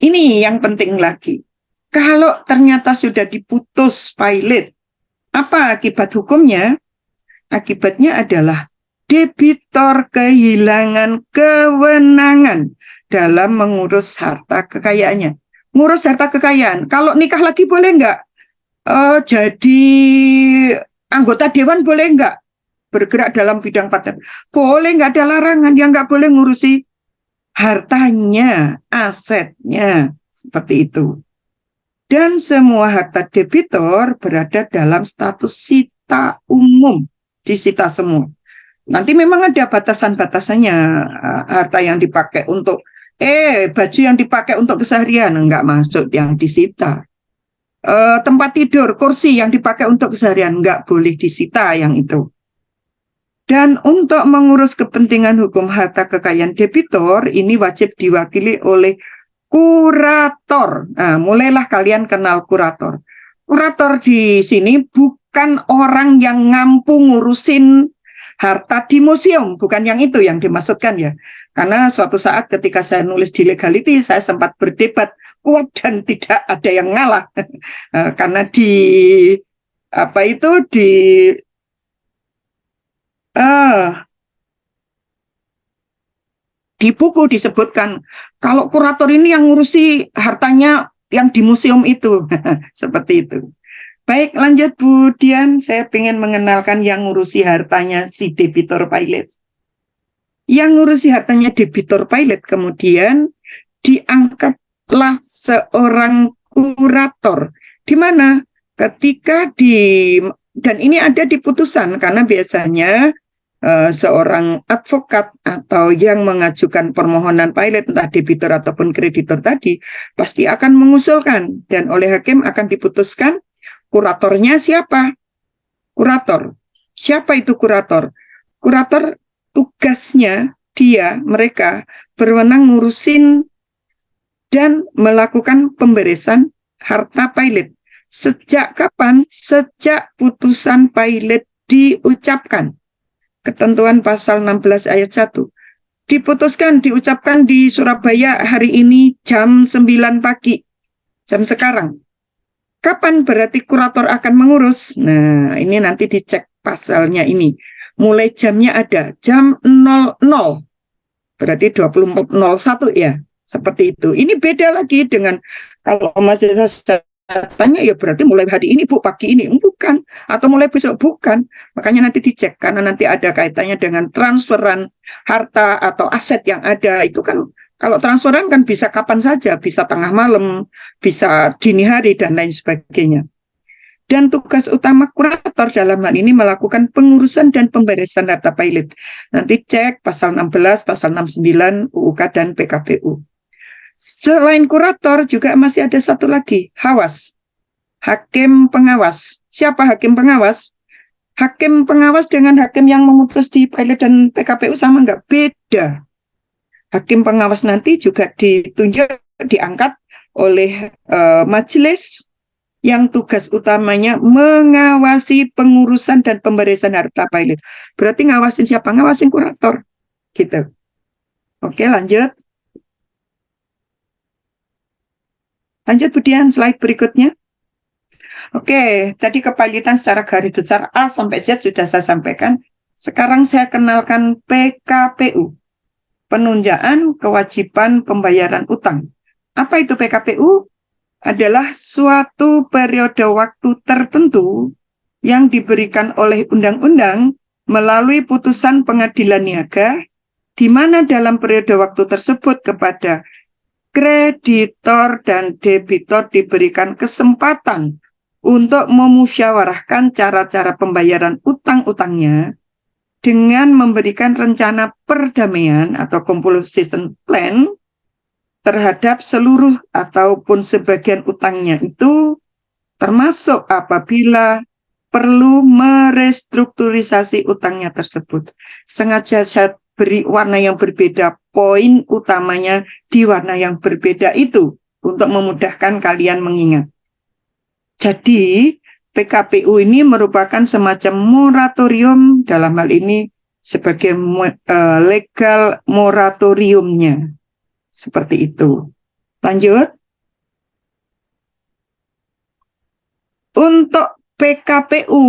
Ini yang penting lagi. Kalau ternyata sudah diputus pilot, apa akibat hukumnya? Akibatnya adalah debitor kehilangan kewenangan dalam mengurus harta kekayaannya. Ngurus harta kekayaan. Kalau nikah lagi boleh nggak? Jadi anggota dewan boleh nggak? Bergerak dalam bidang paten. Boleh, nggak ada larangan. Yang nggak boleh ngurusi hartanya, asetnya. Seperti itu. Dan semua harta debitor berada dalam status sita umum. Disita semua. Nanti memang ada batasan-batasannya, harta yang dipakai untuk baju yang dipakai untuk keseharian enggak masuk yang disita. Tempat tidur, kursi yang dipakai untuk keseharian enggak boleh disita yang itu. Dan untuk mengurus kepentingan hukum harta kekayaan debitor ini wajib diwakili oleh kurator. Nah, mulailah kalian kenal kurator. Kurator di sini bukan orang yang ngampu ngurusin harta di museum, bukan yang itu yang dimaksudkan ya. Karena suatu saat ketika saya nulis di Legality, saya sempat berdebat kuat dan tidak ada yang ngalah. Karena di buku disebutkan kalau kurator ini yang ngurusi hartanya yang di museum itu. Seperti itu. Baik, lanjut Bu Dian. Saya ingin mengenalkan yang ngurusi hartanya si debitor pilot. Yang ngurusi hartanya debitor pilot kemudian diangkatlah seorang kurator. Di mana? Dan ini ada di putusan, karena biasanya seorang advokat atau yang mengajukan permohonan pilot, entah debitor ataupun kreditor tadi, pasti akan mengusulkan. Dan oleh hakim akan diputuskan kuratornya siapa? Kurator. Siapa itu kurator? Kurator tugasnya mereka berwenang ngurusin dan melakukan pemberesan harta pilot. Sejak kapan? Sejak putusan pilot diucapkan. Ketentuan pasal 16 ayat 1. Diucapkan di Surabaya hari ini jam 9 pagi. Jam sekarang. Kapan berarti kurator akan mengurus? Nah, ini nanti dicek pasalnya ini. Mulai jamnya ada jam 00. Berarti 24.01 ya. Seperti itu. Ini beda lagi dengan kalau mahasiswa tanya ya berarti mulai hari ini Bu, pagi ini. Bukan. Atau mulai besok, bukan. Makanya nanti dicek. Karena nanti ada kaitannya dengan transferan harta atau aset yang ada. Itu kan kalau transferan kan bisa kapan saja, bisa tengah malam, bisa dini hari, dan lain sebagainya. Dan tugas utama kurator dalam hal ini melakukan pengurusan dan pemberesan harta pilot. Nanti cek pasal 16, pasal 69, UUK dan PKPU. Selain kurator juga masih ada satu lagi, hawas. Hakim pengawas. Siapa hakim pengawas? Hakim pengawas dengan hakim yang memutus di pilot dan PKPU sama enggak? Beda. Hakim pengawas nanti juga diangkat oleh majelis yang tugas utamanya mengawasi pengurusan dan pemberesan harta pilot. Berarti ngawasin siapa? Ngawasin kurator. Gitu. Oke, lanjut. Lanjut, Bu Dian, slide berikutnya. Oke, tadi kepilitan secara garis besar A sampai Z sudah saya sampaikan. Sekarang saya kenalkan PKPU. Penunjaan kewajiban pembayaran utang. Apa itu PKPU? Adalah suatu periode waktu tertentu yang diberikan oleh undang-undang melalui putusan pengadilan niaga, di mana dalam periode waktu tersebut kepada kreditor dan debitor diberikan kesempatan untuk memusyawarahkan cara-cara pembayaran utang-utangnya dengan memberikan rencana perdamaian atau compensation plan terhadap seluruh ataupun sebagian utangnya itu, termasuk apabila perlu merestrukturisasi utangnya tersebut. Sengaja saya beri warna yang berbeda, poin utamanya di warna yang berbeda itu untuk memudahkan kalian mengingat. Jadi PKPU ini merupakan semacam moratorium, dalam hal ini sebagai legal moratoriumnya. Seperti itu. Lanjut. Untuk PKPU,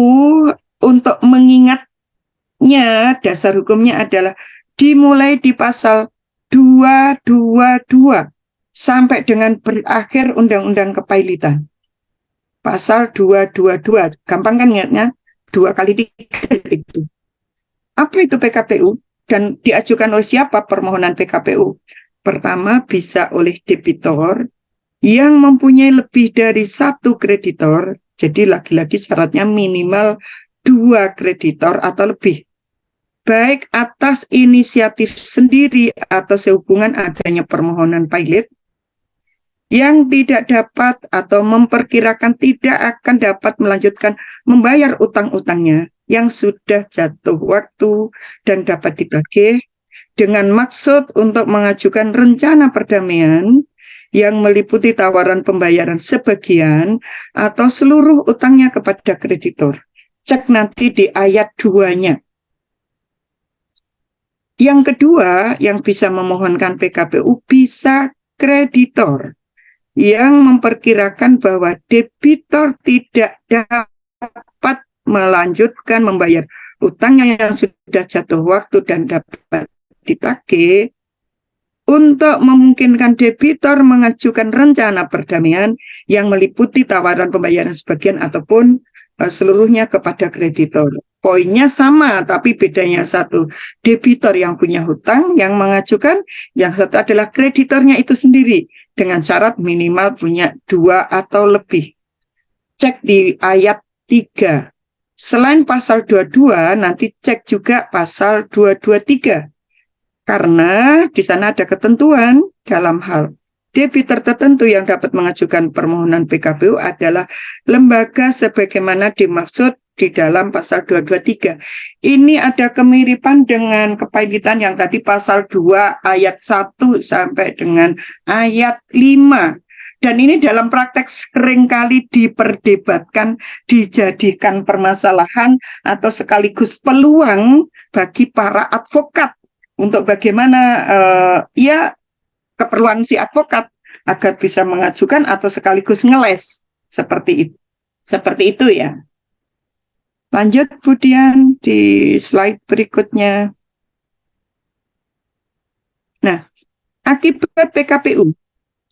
untuk mengingatnya, dasar hukumnya adalah dimulai di pasal 222 sampai dengan berakhir Undang-Undang Kepailitan. Pasal 222, gampang kan ingatnya? 2 kali 3 itu. Apa itu PKPU? Dan diajukan oleh siapa permohonan PKPU? Pertama, bisa oleh debitor yang mempunyai lebih dari 1 kreditor. Jadi lagi-lagi syaratnya minimal 2 kreditor atau lebih. Baik atas inisiatif sendiri atau sehubungan adanya permohonan pilot yang tidak dapat atau memperkirakan tidak akan dapat melanjutkan membayar utang-utangnya yang sudah jatuh waktu dan dapat ditagih dengan maksud untuk mengajukan rencana perdamaian yang meliputi tawaran pembayaran sebagian atau seluruh utangnya kepada kreditor. Cek nanti di ayat 2-nya. Yang kedua, yang bisa memohonkan PKPU bisa kreditor yang memperkirakan bahwa debitor tidak dapat melanjutkan membayar utangnya yang sudah jatuh waktu dan dapat ditagih, untuk memungkinkan debitor mengajukan rencana perdamaian yang meliputi tawaran pembayaran sebagian ataupun seluruhnya kepada kreditor. Poinnya sama, tapi bedanya satu debitor yang punya hutang yang mengajukan, yang satu adalah kreditornya itu sendiri dengan syarat minimal punya 2 atau lebih. Cek di ayat 3. Selain pasal 22, nanti cek juga pasal 223. Karena di sana ada ketentuan dalam hal debitor tertentu yang dapat mengajukan permohonan PKPU adalah lembaga sebagaimana dimaksud di dalam pasal 223. Ini ada kemiripan dengan kepailitan yang tadi pasal 2 ayat 1 sampai dengan ayat 5. Dan ini dalam praktek seringkali diperdebatkan, dijadikan permasalahan atau sekaligus peluang bagi para advokat untuk bagaimana keperluan si advokat agar bisa mengajukan atau sekaligus ngeles seperti itu. Seperti itu ya. Lanjut kemudian di slide berikutnya. Nah, akibat PKPU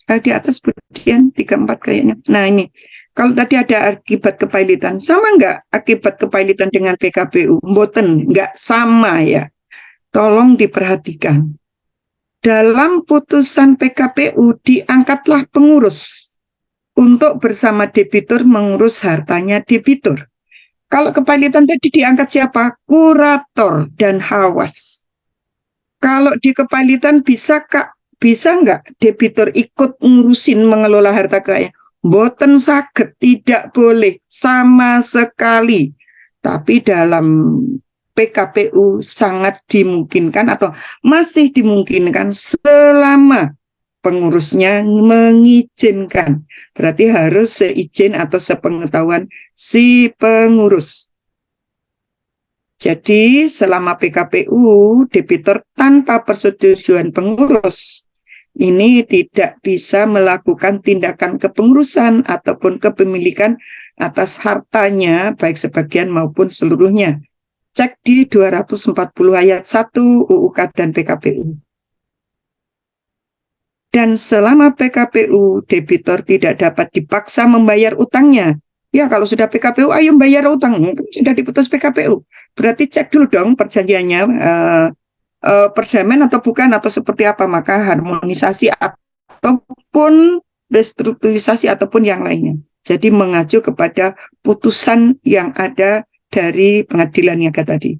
di atas kemudian 34 kayaknya. Nah ini, kalau tadi ada akibat kepailitan, sama nggak akibat kepailitan dengan PKPU? Mboten, nggak sama ya. Tolong diperhatikan. Dalam putusan PKPU diangkatlah pengurus untuk bersama debitur mengurus hartanya debitur. Kalau kepailitan tadi diangkat siapa? Kurator dan hawas. Kalau di kepailitan bisa nggak debitur ikut ngurusin mengelola harta kekayaan? Boten saged, tidak boleh sama sekali. Tapi dalam PKPU sangat dimungkinkan atau masih dimungkinkan selama pengurusnya mengizinkan. Berarti harus seizin atau sepengetahuan si pengurus. Jadi selama PKPU, debitur tanpa persetujuan pengurus ini tidak bisa melakukan tindakan kepengurusan ataupun kepemilikan atas hartanya, baik sebagian maupun seluruhnya. Cek di 240 ayat 1 UUK dan PKPU. Dan selama PKPU, debitor tidak dapat dipaksa membayar utangnya. Ya, kalau sudah PKPU, ayo bayar utang. Sudah diputus PKPU. Berarti cek dulu dong perjanjiannya, perdamaian atau bukan, atau seperti apa. Maka harmonisasi ataupun restrukturisasi ataupun yang lainnya. Jadi mengacu kepada putusan yang ada dari pengadilan yang tadi.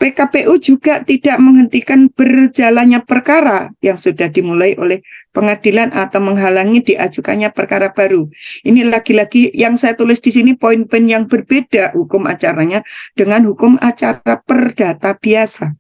PKPU juga tidak menghentikan berjalannya perkara yang sudah dimulai oleh pengadilan atau menghalangi diajukannya perkara baru. Ini lagi-lagi yang saya tulis di sini poin-poin yang berbeda hukum acaranya dengan hukum acara perdata biasa.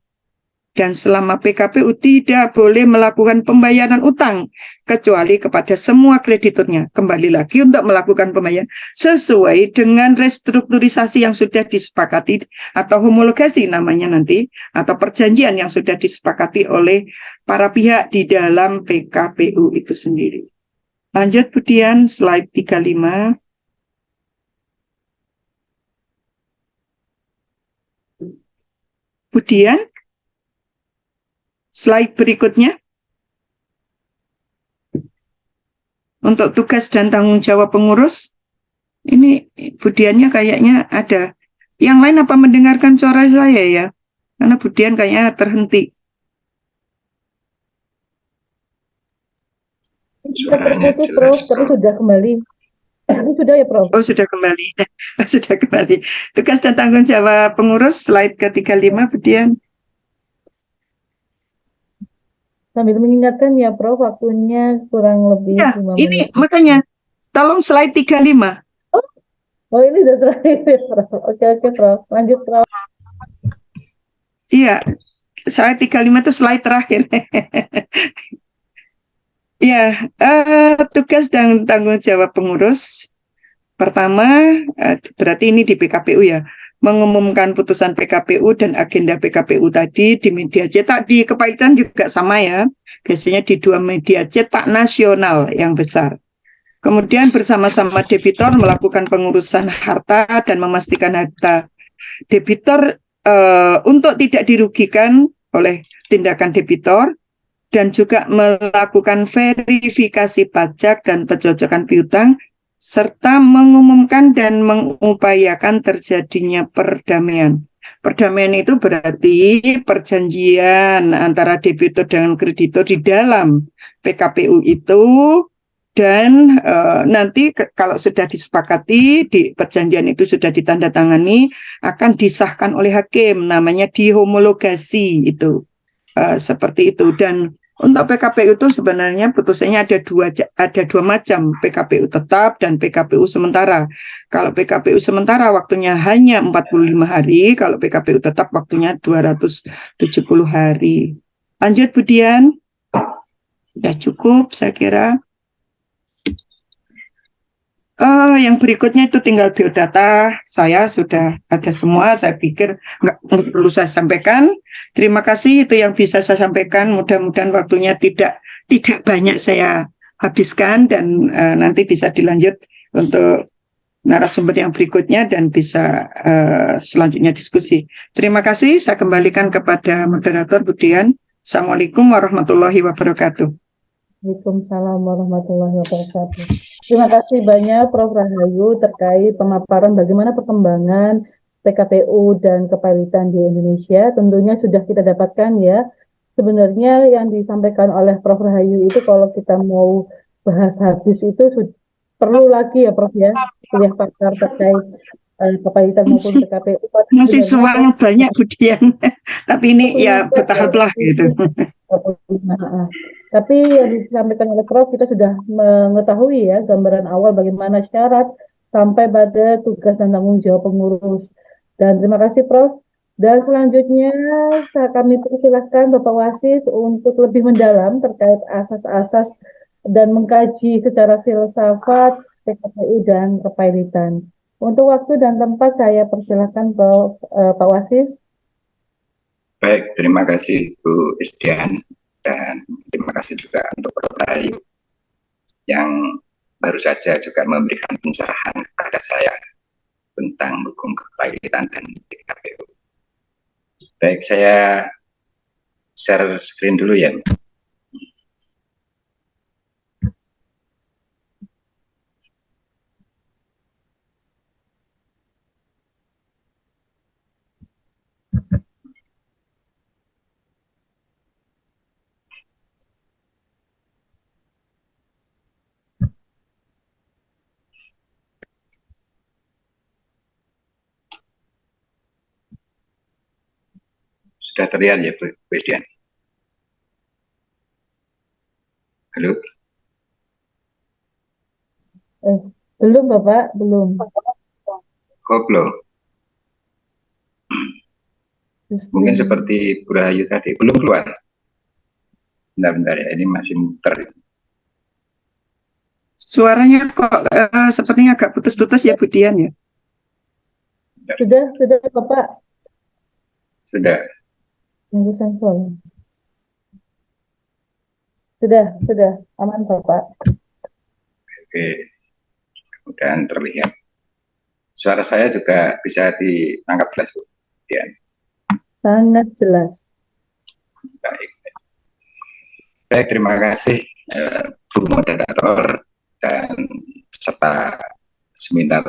dan selama PKPU tidak boleh melakukan pembayaran utang kecuali kepada semua krediturnya. Kembali lagi untuk melakukan pembayaran sesuai dengan restrukturisasi yang sudah disepakati atau homologasi namanya nanti, atau perjanjian yang sudah disepakati oleh para pihak di dalam PKPU itu sendiri. Lanjut kemudian slide 35. Kemudian slide berikutnya. Untuk tugas dan tanggung jawab pengurus, ini Budiannya kayaknya ada. Yang lain apa mendengarkan suara saya ya? Karena Budian kayaknya terhenti. Terputus, Prof, tapi sudah kembali. Sudah ya, Prof? Oh, sudah kembali. Sudah kembali. Tugas dan tanggung jawab pengurus, slide ke-35, Budian. Sambil mengingatkan ya, Prof, waktunya kurang lebih Ya, 5 ini menit. makanya, tolong slide 35. Oh, ini sudah terakhir ya, Prof. Oke, Prof. Lanjut, Prof. Iya, slide 35 itu slide terakhir. Ya, tugas dan tanggung jawab pengurus. Pertama, berarti ini di PKPU ya, mengumumkan putusan PKPU dan agenda PKPU tadi di media cetak. Di Kepahitan juga sama ya, biasanya di 2 media cetak nasional yang besar. Kemudian bersama-sama debitur melakukan pengurusan harta dan memastikan harta debitur untuk tidak dirugikan oleh tindakan debitur, dan juga melakukan verifikasi pajak dan pencocokan piutang, serta mengumumkan dan mengupayakan terjadinya perdamaian. Perdamaian itu berarti perjanjian antara debitur dengan kreditur di dalam PKPU itu, dan nanti kalau sudah disepakati, di perjanjian itu sudah ditandatangani, akan disahkan oleh hakim, namanya dihomologasi itu. Seperti itu. Dan untuk PKPU itu sebenarnya putusannya ada dua macam, PKPU tetap dan PKPU sementara. Kalau PKPU sementara waktunya hanya 45 hari, kalau PKPU tetap waktunya 270 hari. Lanjut Budian. Sudah cukup saya kira. Yang berikutnya itu tinggal biodata. Saya sudah ada semua, saya pikir nggak perlu saya sampaikan. Terima kasih, itu yang bisa saya sampaikan. Mudah-mudahan waktunya tidak banyak saya habiskan, dan nanti bisa dilanjut untuk narasumber yang berikutnya dan bisa selanjutnya diskusi. Terima kasih, saya kembalikan kepada moderator Budian. Assalamualaikum warahmatullahi wabarakatuh. Waalaikumsalam warahmatullahi wabarakatuh. Terima kasih banyak Prof. Rahayu terkait pemaparan bagaimana perkembangan PKPU dan kepailitan di Indonesia. Tentunya sudah kita dapatkan ya. Sebenarnya yang disampaikan oleh Prof. Rahayu itu kalau kita mau bahas habis itu perlu lagi ya Prof ya, kuliah pakar terkait kepailitan maupun PKPU. Masih Sebenarnya suaranya banyak Budian, tapi ini ya 25 bertahap lah gitu. 25. Tapi yang disampaikan oleh Prof, kita sudah mengetahui ya gambaran awal bagaimana syarat sampai pada tugas dan tanggung jawab pengurus. Dan terima kasih Prof. Dan selanjutnya kami persilahkan Bapak Wasis untuk lebih mendalam terkait asas-asas dan mengkaji secara filsafat PKPU dan kepailitan. Untuk waktu dan tempat saya persilahkan Pak Wasis. Baik, terima kasih Bu Istian. Dan terima kasih juga untuk Prof. Rahayu yang baru saja juga memberikan pencerahan kepada saya tentang hukum kepailitan dan PKPU. Baik, saya share screen dulu ya. Sudah terlihat ya Bu Istian? Halo? Belum Bapak, belum. Oh, belum. Mungkin seperti Bu Rahayu tadi, belum keluar. Bentar-bentar ya, ini masih muter. Suaranya kok sepertinya agak putus-putus ya Bu Dian ya? Sudah Bapak. Sudah. Nunggu sensor. Sudah. Aman Bapak. Oke, kemudian terlihat. Suara saya juga bisa ditangkap jelas, Bu Dian. Sangat jelas. Baik. Baik, terima kasih Bu Moderator dan peserta seminar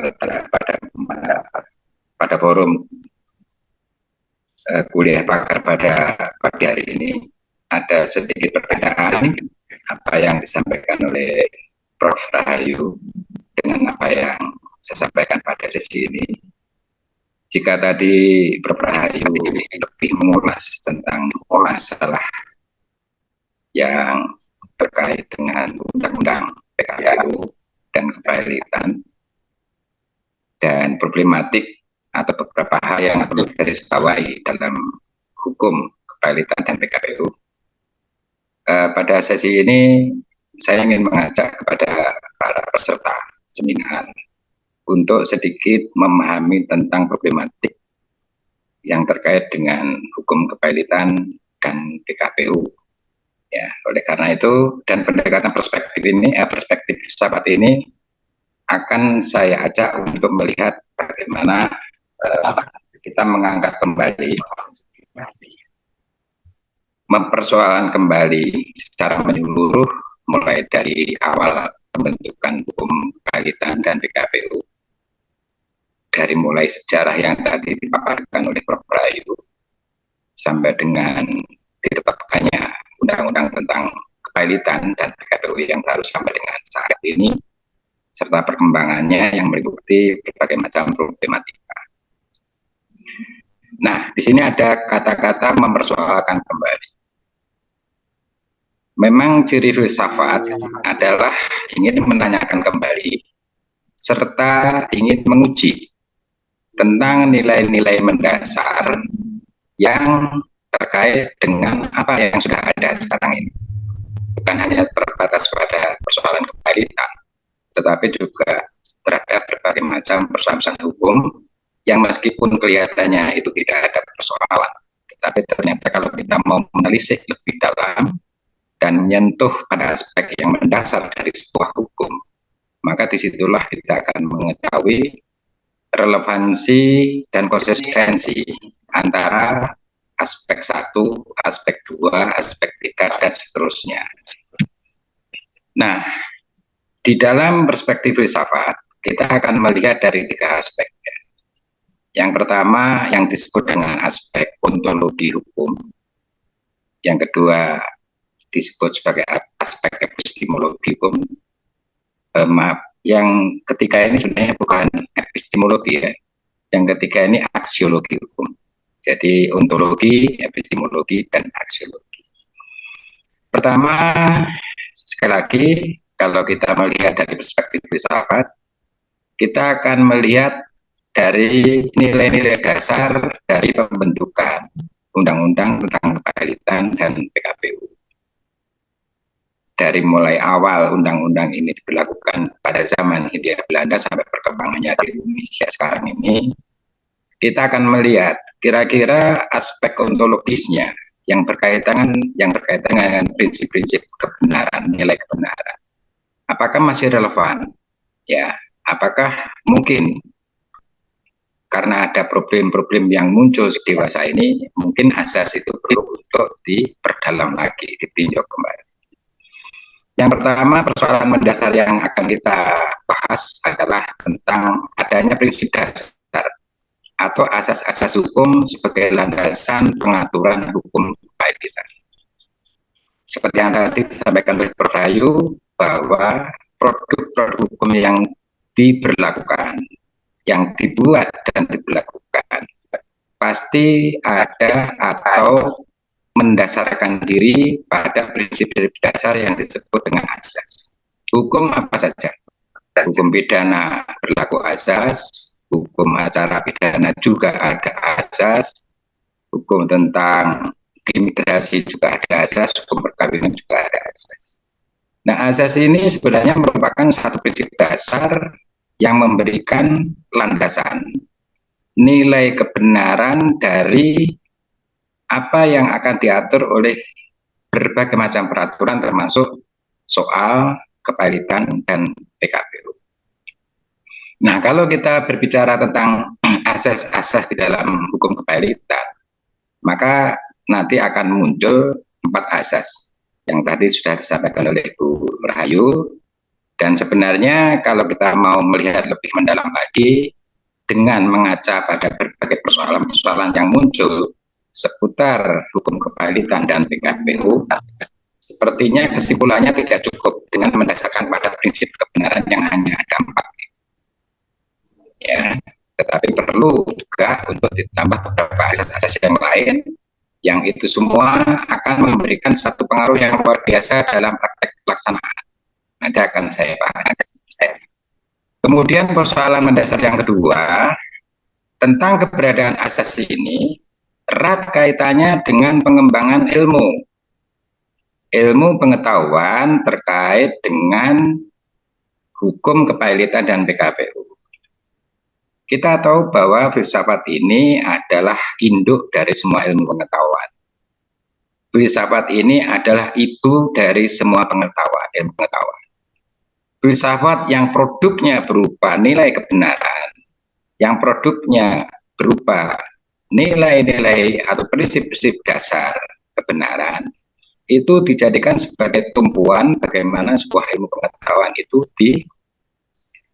pada forum kuliah pakar pada pagi hari ini. Ada sedikit perbedaan apa yang disampaikan oleh Prof. Rahayu dengan apa yang saya sampaikan pada sesi ini. Jika tadi Prof. Rahayu lebih mengulas tentang masalah yang terkait dengan undang-undang PKPU dan kepailitan dan problematik atau beberapa hal yang perlu digarisbawahi dalam hukum kepailitan dan PKPU. Pada sesi ini saya ingin mengajak kepada para peserta seminar untuk sedikit memahami tentang problematik yang terkait dengan hukum kepailitan dan PKPU. Ya, oleh karena itu dan pendekatan perspektif filsafat ini akan saya ajak untuk melihat bagaimana kita mengangkat kembali, mempersoalkan kembali secara menyeluruh mulai dari awal pembentukan hukum kepailitan dan PKPU, dari mulai sejarah yang tadi dipaparkan oleh Prof. Rahayu sampai dengan ditetapkannya undang-undang tentang kepailitan dan PKPU yang baru sampai dengan saat ini, serta perkembangannya yang meliputi berbagai macam problematika. Nah, di sini ada kata-kata mempersoalkan kembali. Memang ciri filsafat adalah ingin menanyakan kembali serta ingin menguji tentang nilai-nilai mendasar yang terkait dengan apa yang sudah ada sekarang ini. Bukan hanya terbatas pada persoalan kepailitan, tetapi juga terhadap berbagai macam persoalan hukum yang meskipun kelihatannya itu tidak ada persoalan, tetapi ternyata kalau kita mau menelisik lebih dalam dan menyentuh pada aspek yang mendasar dari sebuah hukum, maka disitulah kita akan mengetahui relevansi dan konsistensi antara aspek 1, aspek 2, aspek 3, dan seterusnya. Nah, di dalam perspektif filsafat, kita akan melihat dari 3 aspek. Yang pertama yang disebut dengan aspek ontologi hukum. Yang kedua disebut sebagai aspek epistemologi hukum. Yang ketiga ini sebenarnya bukan epistemologi ya. Yang ketiga ini aksiologi hukum. Jadi ontologi, epistemologi, dan aksiologi. Pertama, sekali lagi, kalau kita melihat dari perspektif filsafat, kita akan melihat dari nilai-nilai dasar dari pembentukan undang-undang tentang kepailitan dan PKPU. Dari mulai awal undang-undang ini diberlakukan pada zaman Hindia Belanda sampai perkembangannya di Indonesia sekarang ini, kita akan melihat kira-kira aspek ontologisnya yang berkaitan dengan prinsip-prinsip kebenaran, nilai kebenaran. Apakah masih relevan? Ya, apakah mungkin karena ada problem-problem yang muncul dewasa ini, mungkin asas itu perlu untuk diperdalam lagi, ditinjau kembali. Yang pertama, persoalan mendasar yang akan kita bahas adalah tentang adanya prinsip dasar atau asas-asas hukum sebagai landasan pengaturan hukum kepailitan. Seperti yang tadi disampaikan oleh Prof. Rahayu, bahwa produk-produk hukum yang diberlakukan, yang dibuat dan diberlakukan, pasti ada atau mendasarkan diri pada prinsip dasar yang disebut dengan asas. Hukum apa saja? Hukum pidana berlaku asas, hukum acara pidana juga ada asas, hukum tentang imigrasi juga ada asas, hukum perkawinan juga ada asas. Nah, asas ini sebenarnya merupakan satu prinsip dasar yang memberikan landasan nilai kebenaran dari apa yang akan diatur oleh berbagai macam peraturan termasuk soal kepahilitan dan PKPU. Nah, kalau kita berbicara tentang asas-asas di dalam hukum kepahilitan, maka nanti akan muncul 4 asas yang tadi sudah disampaikan oleh Bu Rahayu. Dan sebenarnya kalau kita mau melihat lebih mendalam lagi, dengan mengaca pada berbagai persoalan-persoalan yang muncul seputar hukum kepahilitan dan PKPU, sepertinya kesimpulannya tidak cukup dengan mendasarkan pada prinsip kebenaran yang hanya ada 4. Ya, tetapi perlu juga untuk ditambah beberapa asas-asas yang lain, yang itu semua akan memberikan satu pengaruh yang luar biasa dalam praktek pelaksanaan. Nanti akan saya bahas. Kemudian persoalan mendasar yang kedua, tentang keberadaan asas ini erat kaitannya dengan pengembangan ilmu pengetahuan terkait dengan hukum kepahilitan dan PKPU. Kita tahu bahwa filsafat ini adalah induk dari semua ilmu pengetahuan. Filsafat ini adalah ibu dari semua pengetahuan, ilmu pengetahuan. Filsafat yang produknya berupa nilai kebenaran, yang produknya berupa nilai-nilai atau prinsip-prinsip dasar kebenaran, itu dijadikan sebagai tumpuan bagaimana sebuah ilmu pengetahuan itu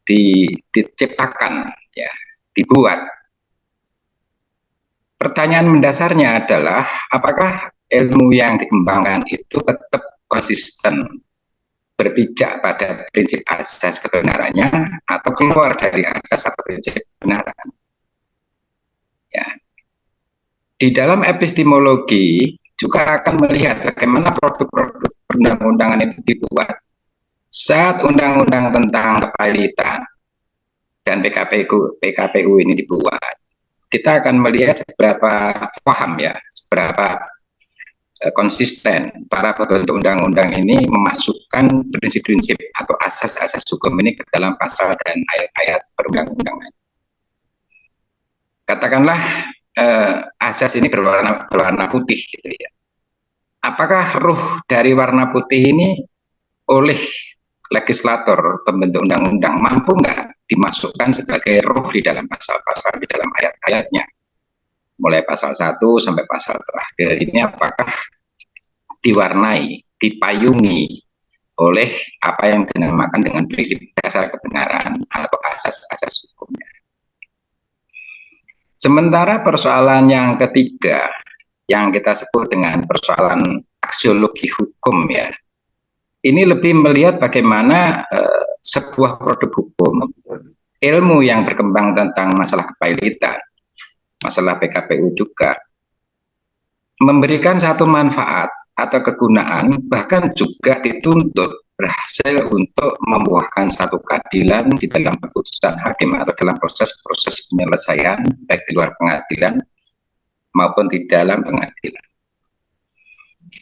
diciptakan, ya, dibuat. Pertanyaan mendasarnya adalah apakah ilmu yang dikembangkan itu tetap konsisten berpijak pada prinsip asas kebenarannya atau keluar dari asas atau prinsip kebenaran. Ya. Di dalam epistemologi juga akan melihat bagaimana produk-produk perundang-undangan itu dibuat. Saat undang-undang tentang kepahilitan dan PKPU ini dibuat, kita akan melihat seberapa paham, ya, seberapa konsisten para pembentuk undang-undang ini memasukkan prinsip-prinsip atau asas-asas hukum ini ke dalam pasal dan ayat-ayat perundang-undangan. Katakanlah asas ini berwarna putih, gitu ya. Apakah ruh dari warna putih ini oleh legislator pembentuk undang-undang mampu nggak dimasukkan sebagai ruh di dalam pasal-pasal, di dalam ayat-ayatnya, mulai pasal 1 sampai pasal terakhir ini, apakah diwarnai, dipayungi oleh apa yang dinamakan dengan prinsip dasar kebenaran atau asas-asas hukumnya. Sementara persoalan yang ketiga yang kita sebut dengan persoalan aksiologi hukum, ya, ini lebih melihat bagaimana sebuah produk hukum, ilmu yang berkembang tentang masalah kepahilitan, masalah PKPU juga, memberikan satu manfaat atau kegunaan, bahkan juga dituntut berhasil untuk membuahkan satu keadilan di dalam keputusan hakim atau dalam proses-proses penyelesaian, baik di luar pengadilan maupun di dalam pengadilan.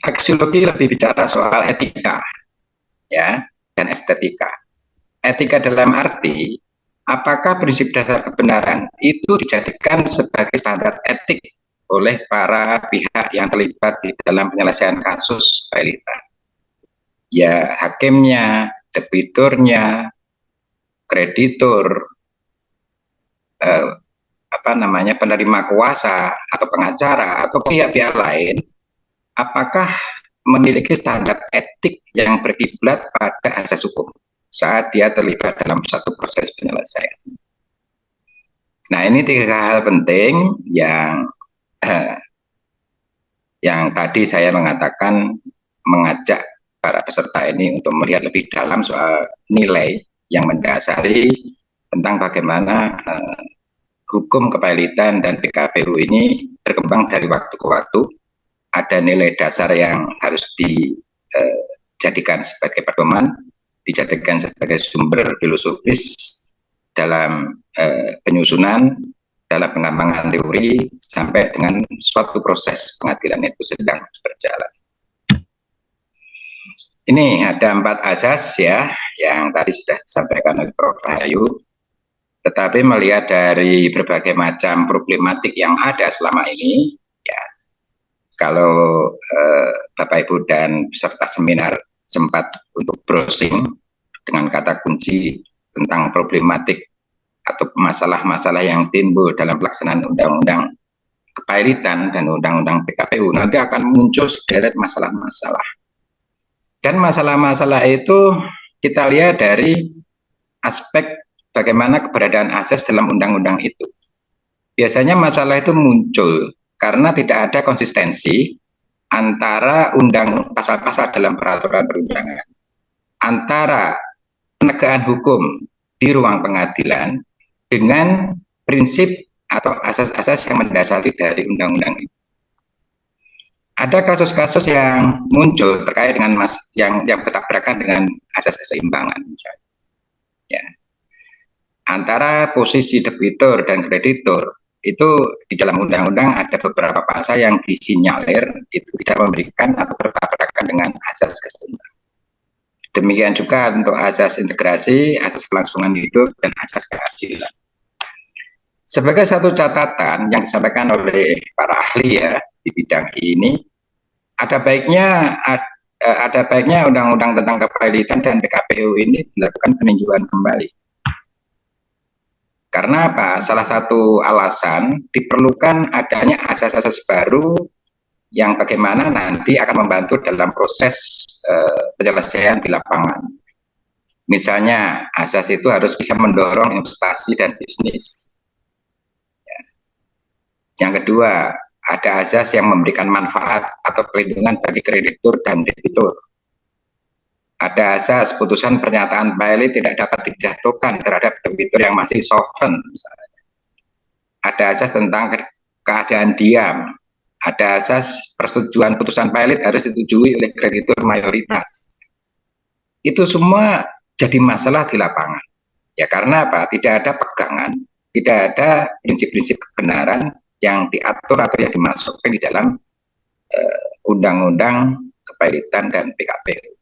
Aksiologi lebih bicara soal etika, ya, dan estetika. Etika dalam arti apakah prinsip dasar kebenaran itu dijadikan sebagai standar etik oleh para pihak yang terlibat di dalam penyelesaian kasus kepahilitan. Ya, hakimnya, debiturnya, kreditur, penerima kuasa atau pengacara atau pihak-pihak lain, apakah memiliki standar etik yang berkiblat pada asas hukum saat dia terlibat dalam satu proses penyelesaian. Nah, ini 3 hal penting yang tadi saya mengatakan mengajak para peserta ini untuk melihat lebih dalam soal nilai yang mendasari tentang bagaimana hukum kepahilitan dan PKPU ini berkembang dari waktu ke waktu. Ada nilai dasar yang harus dijadikan sebagai pedoman, dijadikan sebagai sumber filosofis dalam penyusunan dalam pengembangan teori sampai dengan suatu proses pengadilan itu sedang berjalan. Ini ada 4 asas ya, yang tadi sudah disampaikan oleh Prof. Rahayu. Tetapi melihat dari berbagai macam problematik yang ada selama ini, ya, kalau Bapak Ibu dan peserta seminar sempat untuk browsing dengan kata kunci tentang problematik atau masalah-masalah yang timbul dalam pelaksanaan undang-undang kepailitan dan undang-undang PKPU, nanti akan muncul sederet masalah-masalah. Dan masalah-masalah itu kita lihat dari aspek bagaimana keberadaan asas dalam undang-undang itu. Biasanya masalah itu muncul karena tidak ada konsistensi antara pasal-pasal dalam peraturan perundangan, antara penegakan hukum di ruang pengadilan dengan prinsip atau asas-asas yang mendasari dari undang-undang itu. Ada kasus-kasus yang muncul terkait dengan yang bertabrakan dengan asas keseimbangan, misalnya. Ya. Antara posisi debitur dan kreditur itu di dalam undang-undang ada beberapa pasal yang disinyalir itu tidak memberikan atau bertabrakan dengan asas keseimbangan. Demikian juga untuk asas integrasi, asas kelangsungan hidup, dan asas keadilan. Sebagai satu catatan yang disampaikan oleh para ahli ya di bidang ini, ada baiknya undang-undang tentang kepailitan dan PKPU ini dilakukan peninjauan kembali. Karena apa? Salah satu alasan diperlukan adanya asas-asas baru yang bagaimana nanti akan membantu dalam proses penyelesaian di lapangan. Misalnya, asas itu harus bisa mendorong investasi dan bisnis. Ya. Yang kedua, ada asas yang memberikan manfaat atau perlindungan bagi kreditur dan debitur. Ada asas putusan pernyataan pailit tidak dapat dijatuhkan terhadap debitur yang masih solvent. Ada asas tentang keadaan diam. Ada asas persetujuan putusan pailit harus disetujui oleh kreditur mayoritas. Itu semua jadi masalah di lapangan. Ya karena apa? Tidak ada pegangan, tidak ada prinsip-prinsip kebenaran yang diatur atau yang dimasukkan di dalam undang-undang kepailitan dan PKPU.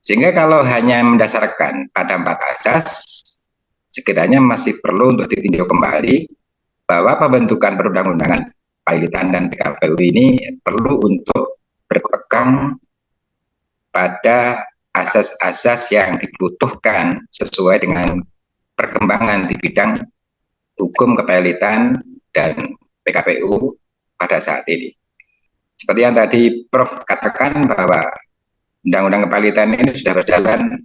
Sehingga kalau hanya mendasarkan pada 4 asas, sekiranya masih perlu untuk ditinjau kembali bahwa pembentukan perundang-undangan kepailitan dan PKPU ini perlu untuk berpegang pada asas-asas yang dibutuhkan sesuai dengan perkembangan di bidang hukum kepailitan dan PKPU pada saat ini. Seperti yang tadi Prof katakan bahwa undang-undang kepailitan ini sudah berjalan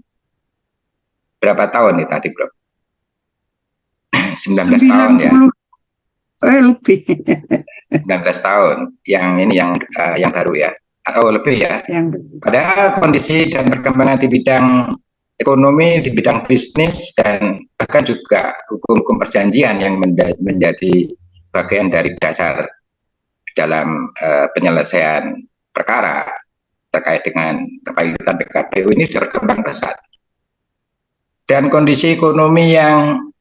berapa tahun nih tadi, Prof? 19 tahun ya. Lebih. 19 tahun. Yang ini yang baru ya. Oh, lebih ya. Padahal kondisi dan perkembangan di bidang ekonomi, di bidang bisnis, dan bahkan juga hukum-hukum perjanjian yang menjadi bagian dari dasar dalam penyelesaian perkara terkait dengan kepailitan PKPU ini sudah berkembang pesat. Dan kondisi ekonomi yang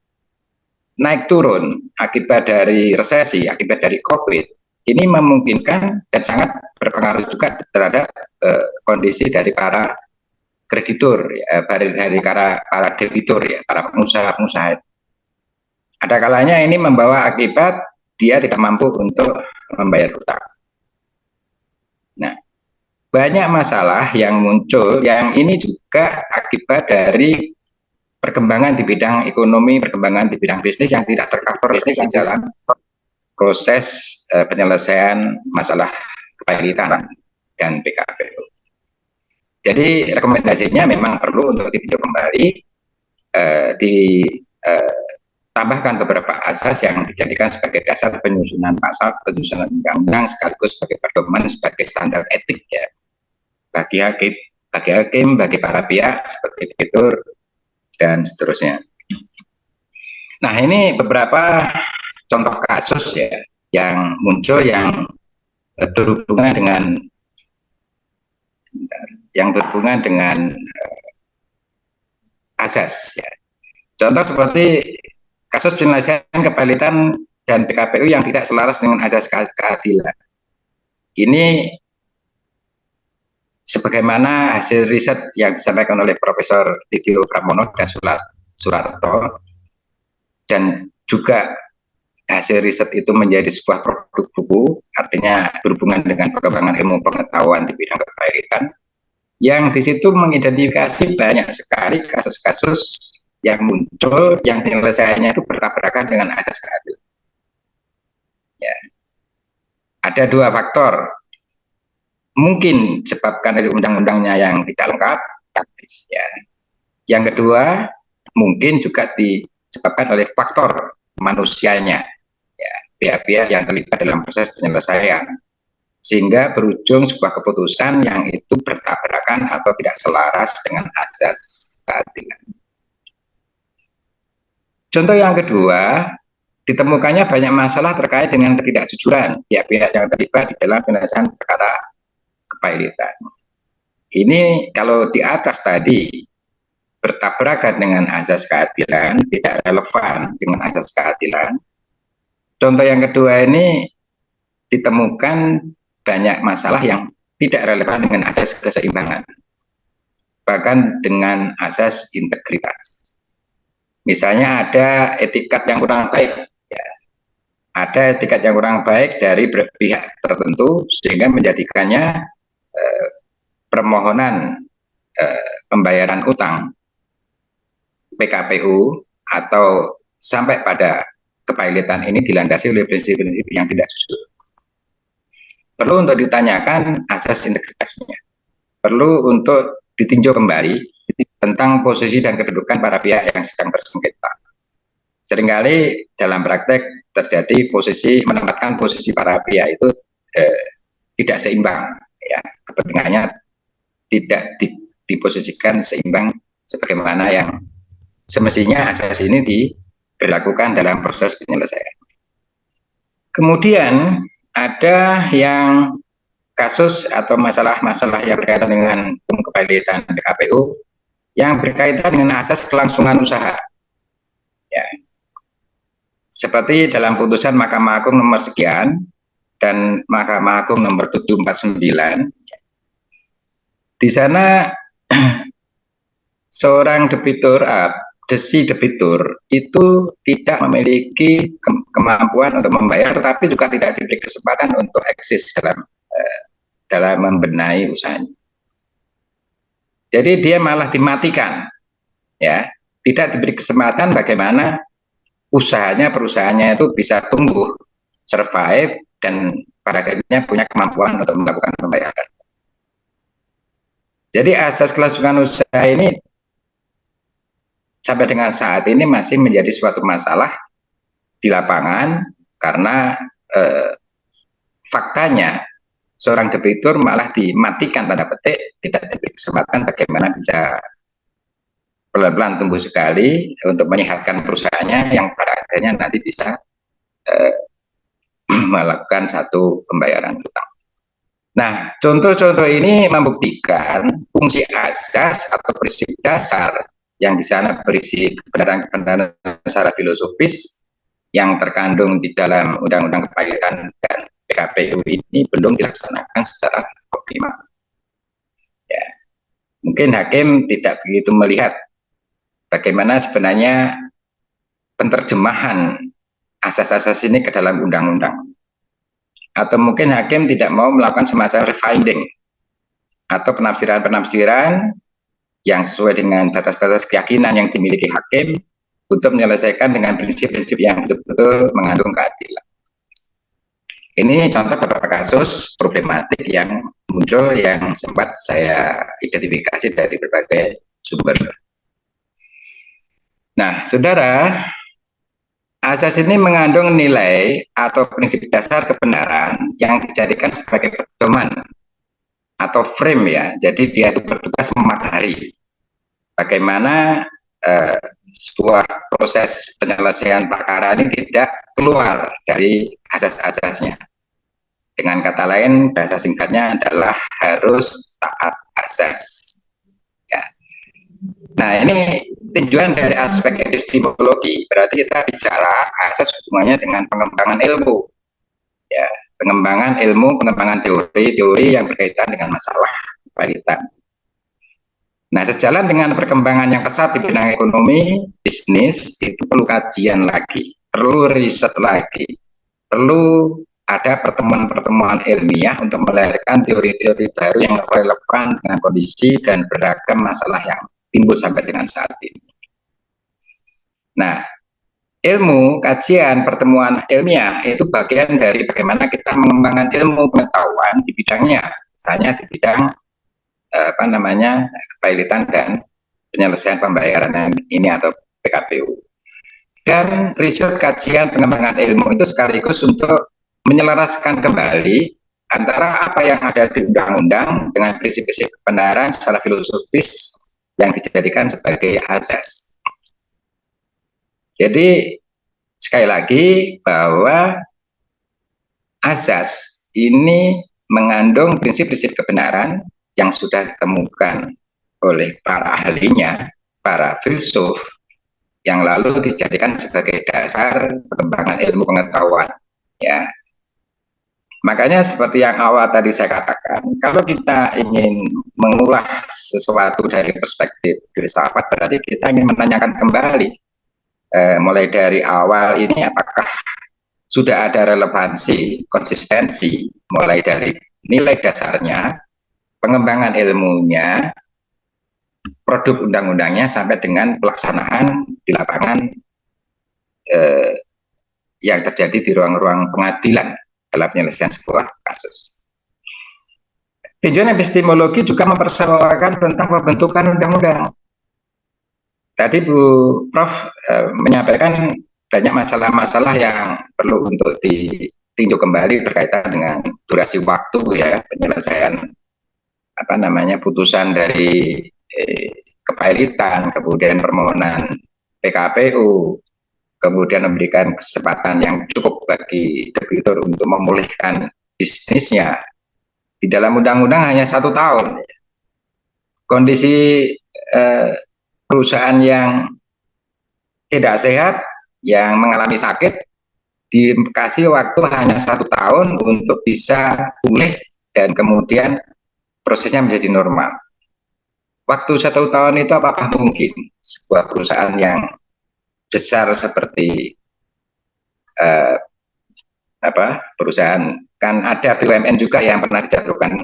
naik turun akibat dari resesi, akibat dari COVID, ini memungkinkan dan sangat berpengaruh juga terhadap kondisi dari para kreditur, ya, dari para debitur, ya, para pengusaha-pengusaha. Ada kalanya ini membawa akibat dia tidak mampu untuk membayar hutang. Nah, banyak masalah yang muncul yang ini juga akibat dari perkembangan di bidang ekonomi, perkembangan di bidang bisnis yang tidak tercover di dalam proses penyelesaian masalah kepailitan dan PKPU. Jadi rekomendasinya memang perlu untuk ditinjau kembali, ditambahkan beberapa asas yang dijadikan sebagai dasar penyusunan pasal, penyusunan undang-undang sekaligus sebagai pedoman, sebagai standar etik ya bagi hakim, bagi para pihak seperti debitur dan seterusnya. Nah, ini beberapa contoh kasus ya yang muncul yang berhubungan dengan asas ya. Contoh seperti kasus penyelesaian kepalitan dan PKPU yang tidak selaras dengan azas keadilan. Ini sebagaimana hasil riset yang disampaikan oleh Profesor Titio Pramono dan Sularto, dan juga hasil riset itu menjadi sebuah produk buku, artinya berhubungan dengan perkembangan ilmu pengetahuan di bidang kepalitan, yang di situ mengidentifikasi banyak sekali kasus-kasus yang muncul yang penyelesaiannya itu bertabrakan dengan asas keadilan. Ya. Ada dua faktor. Mungkin disebabkan dari undang-undangnya yang tidak lengkap, ya. Yang kedua, mungkin juga disebabkan oleh faktor manusianya, ya, pihak-pihak yang terlibat dalam proses penyelesaian, sehingga berujung sebuah keputusan yang itu bertabrakan atau tidak selaras dengan asas keadilan. Contoh yang kedua, ditemukannya banyak masalah terkait dengan ketidakjujuran pihak-pihak yang terlibat di dalam penyelesaian perkara kepalitan. Ini kalau di atas tadi bertabrakan dengan asas keadilan, tidak relevan dengan asas keadilan. Contoh yang kedua ini ditemukan banyak masalah yang tidak relevan dengan asas keseimbangan, bahkan dengan asas integritas. Misalnya ada etikat yang kurang baik, ya. Ada etikat yang kurang baik dari pihak tertentu sehingga menjadikannya permohonan pembayaran utang PKPU atau sampai pada kepalitan ini dilandasi oleh prinsip-prinsip yang tidak jujur. Perlu untuk ditanyakan asas integritasnya. Perlu untuk ditinjau kembali tentang posisi dan kedudukan para pihak yang sedang bersengketa. Seringkali dalam praktek terjadi menempatkan posisi para pihak itu tidak seimbang, ya, kepentingannya tidak diposisikan seimbang sebagaimana yang semestinya asas ini diberlakukan dalam proses penyelesaian. Kemudian ada yang kasus atau masalah-masalah yang berkaitan dengan kepalitan PKPU yang berkaitan dengan asas kelangsungan usaha. Ya. Seperti dalam putusan Mahkamah Agung nomor sekian dan Mahkamah Agung nomor 749, di sana seorang debitur, debitur itu tidak memiliki kemampuan untuk membayar, tetapi juga tidak diberi kesempatan untuk eksis dalam membenahi usahanya. Jadi dia malah dimatikan, ya, tidak diberi kesempatan bagaimana perusahaannya itu bisa tumbuh, survive, dan pada akhirnya punya kemampuan untuk melakukan pembayaran. Jadi asas kelangsungan usaha ini sampai dengan saat ini masih menjadi suatu masalah di lapangan karena faktanya seorang debitur malah dimatikan tanda petik, tidak diberi kesempatan bagaimana bisa pelan-pelan tumbuh sekali untuk menyehatkan perusahaannya yang pada akhirnya nanti bisa melakukan satu pembayaran utang. Nah, contoh-contoh ini membuktikan fungsi asas atau prinsip dasar yang di sana berisi kebenaran-kebenaran secara filosofis yang terkandung di dalam Undang-Undang Kepalitan dan PKPU ini belum dilaksanakan secara optimal. Ya, mungkin hakim tidak begitu melihat bagaimana sebenarnya penerjemahan asas-asas ini ke dalam undang-undang. Atau mungkin hakim tidak mau melakukan semacam refining atau penafsiran-penafsiran yang sesuai dengan batas-batas keyakinan yang dimiliki hakim untuk menyelesaikan dengan prinsip-prinsip yang betul-betul mengandung keadilan. Ini contoh beberapa kasus problematik yang muncul yang sempat saya identifikasi dari berbagai sumber. Nah, saudara, asas ini mengandung nilai atau prinsip dasar kebenaran yang dijadikan sebagai pedoman atau frame, ya. Jadi dia itu bertugas memagari bagaimana sebuah proses penyelesaian perkara ini tidak keluar dari asas-asasnya. Dengan kata lain, bahasa singkatnya adalah harus taat asas. Ya. Nah, ini tinjauan dari aspek epistemologi, berarti kita bicara asas hubungannya dengan pengembangan ilmu, ya, pengembangan ilmu, pengembangan teori-teori yang berkaitan dengan masalah kepalitan. Nah, sejalan dengan perkembangan yang pesat di bidang ekonomi, bisnis, itu perlu kajian lagi, perlu riset lagi, perlu ada pertemuan-pertemuan ilmiah untuk melahirkan teori-teori baru yang relevan dengan kondisi dan beragam masalah yang timbul sampai dengan saat ini. Nah, ilmu, kajian, pertemuan ilmiah itu bagian dari bagaimana kita mengembangkan ilmu pengetahuan di bidangnya, misalnya di bidang kepilitan dan penyelesaian pembayaran ini atau PKPU. Dan riset kajian pengembangan ilmu itu sekaligus untuk menyelaraskan kembali antara apa yang ada di undang-undang dengan prinsip-prinsip kebenaran secara filosofis yang dijadikan sebagai asas. Jadi sekali lagi bahwa asas ini mengandung prinsip-prinsip kebenaran yang sudah ditemukan oleh para ahlinya, para filsuf, yang lalu dijadikan sebagai dasar pengembangan ilmu pengetahuan. Ya, makanya seperti yang awal tadi saya katakan, kalau kita ingin mengulas sesuatu dari perspektif filsafat, berarti kita ingin menanyakan kembali, mulai dari awal ini apakah sudah ada relevansi, konsistensi, mulai dari nilai dasarnya, pengembangan ilmunya, produk undang-undangnya, sampai dengan pelaksanaan di lapangan yang terjadi di ruang-ruang pengadilan dalam penyelesaian sebuah kasus. Tinjauan epistemologi juga mempersoalkan tentang pembentukan undang-undang. Tadi Bu Prof menyampaikan banyak masalah-masalah yang perlu untuk ditinjau kembali berkaitan dengan durasi waktu, ya, penyelesaian putusan dari kepilitan, kemudian permohonan PKPU, kemudian memberikan kesempatan yang cukup bagi debitur untuk memulihkan bisnisnya. Di dalam undang-undang hanya 1 tahun. Kondisi perusahaan yang tidak sehat, yang mengalami sakit, dikasih waktu hanya 1 tahun untuk bisa pulih dan kemudian prosesnya menjadi normal. Waktu 1 tahun itu apakah mungkin sebuah perusahaan yang besar seperti perusahaan, kan ada BUMN juga yang pernah dijatuhkan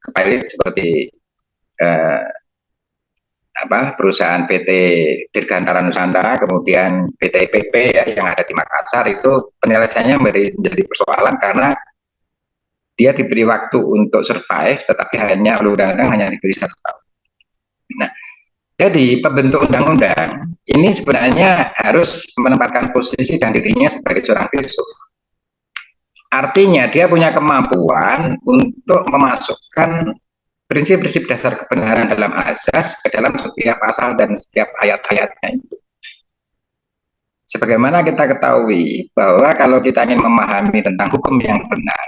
kepilit seperti perusahaan PT Dirgantara Nusantara, kemudian PT PP, ya, yang ada di Makassar, itu penyelesaiannya menjadi persoalan karena dia diberi waktu untuk survive, tetapi hanya undang-undang hanya diberi 1 tahun. Nah, jadi pembentuk undang-undang ini sebenarnya harus menempatkan posisi dan dirinya sebagai seorang filsuf. Artinya dia punya kemampuan untuk memasukkan prinsip-prinsip dasar kebenaran dalam asas ke dalam setiap pasal dan setiap ayat-ayatnya itu. Sebagaimana kita ketahui bahwa kalau kita ingin memahami tentang hukum yang benar,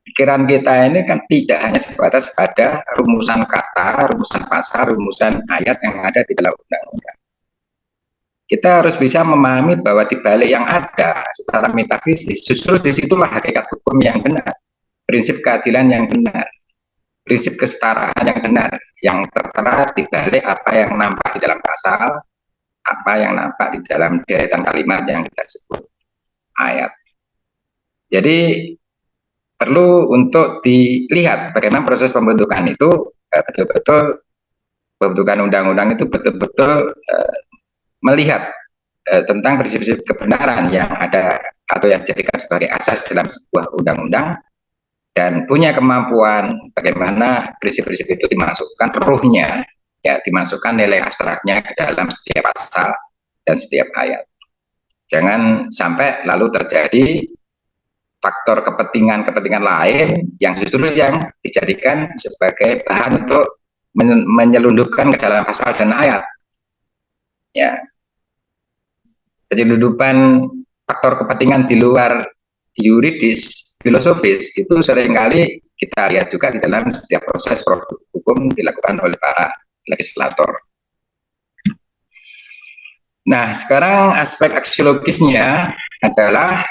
pikiran kita ini kan tidak hanya sebatas pada rumusan kata, rumusan pasal, rumusan ayat yang ada di dalam undang-undang. Kita harus bisa memahami bahwa di balik yang ada secara metafisis, justru disitulah hakikat hukum yang benar, prinsip keadilan yang benar, prinsip kesetaraan yang benar, yang tertera di balik apa yang nampak di dalam pasal, apa yang nampak di dalam deretan kalimat yang kita sebut ayat. Jadi perlu untuk dilihat bagaimana proses pembentukan itu betul-betul, pembentukan undang-undang itu betul-betul melihat tentang prinsip-prinsip kebenaran yang ada atau yang dijadikan sebagai asas dalam sebuah undang-undang, dan punya kemampuan bagaimana prinsip-prinsip itu dimasukkan ruhnya, ya, dimasukkan nilai abstraknya ke dalam setiap pasal dan setiap ayat. Jangan sampai lalu terjadi faktor kepentingan lain yang justru yang dijadikan sebagai bahan untuk menyelundupkan ke dalam pasal dan ayat. Ya, penyelundupan faktor kepentingan di luar yuridis, filosofis, itu seringkali kita lihat juga di dalam setiap proses produk hukum dilakukan oleh para legislator. Nah, sekarang aspek aksiologisnya adalah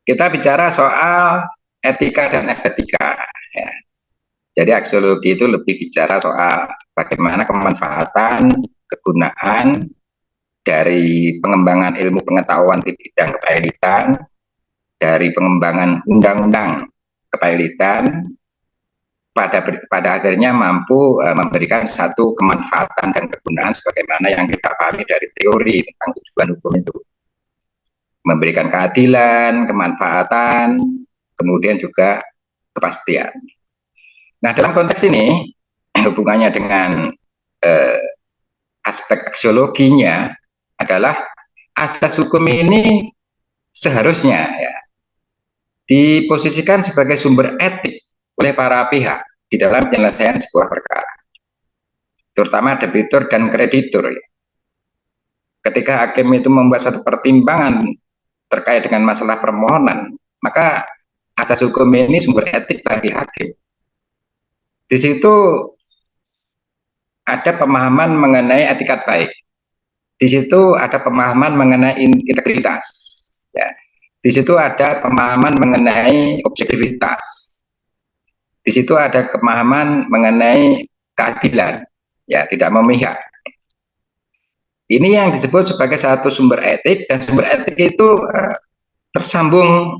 kita bicara soal etika dan estetika. Ya. Jadi aksiologi itu lebih bicara soal bagaimana kemanfaatan, kegunaan dari pengembangan ilmu pengetahuan di bidang kepailitan, dari pengembangan undang-undang kepailitan, pada akhirnya mampu memberikan satu kemanfaatan dan kegunaan sebagaimana yang kita pahami dari teori tentang tujuan hukum itu. Memberikan keadilan, kemanfaatan, kemudian juga kepastian. Nah, dalam konteks ini hubungannya dengan aspek aksiologinya adalah asas hukum ini seharusnya ya diposisikan sebagai sumber etik oleh para pihak di dalam penyelesaian sebuah perkara, terutama debitur dan kreditur. Ya. Ketika hakim itu membuat satu pertimbangan terkait dengan masalah permohonan, maka asas hukum ini sumber etik bagi hakim. Di situ ada pemahaman mengenai etikat baik. Di situ ada pemahaman mengenai integritas. Ya. Di situ ada pemahaman mengenai objektivitas. Di situ ada pemahaman mengenai keadilan, ya, tidak memihak. Ini yang disebut sebagai satu sumber etik, dan sumber etik itu tersambung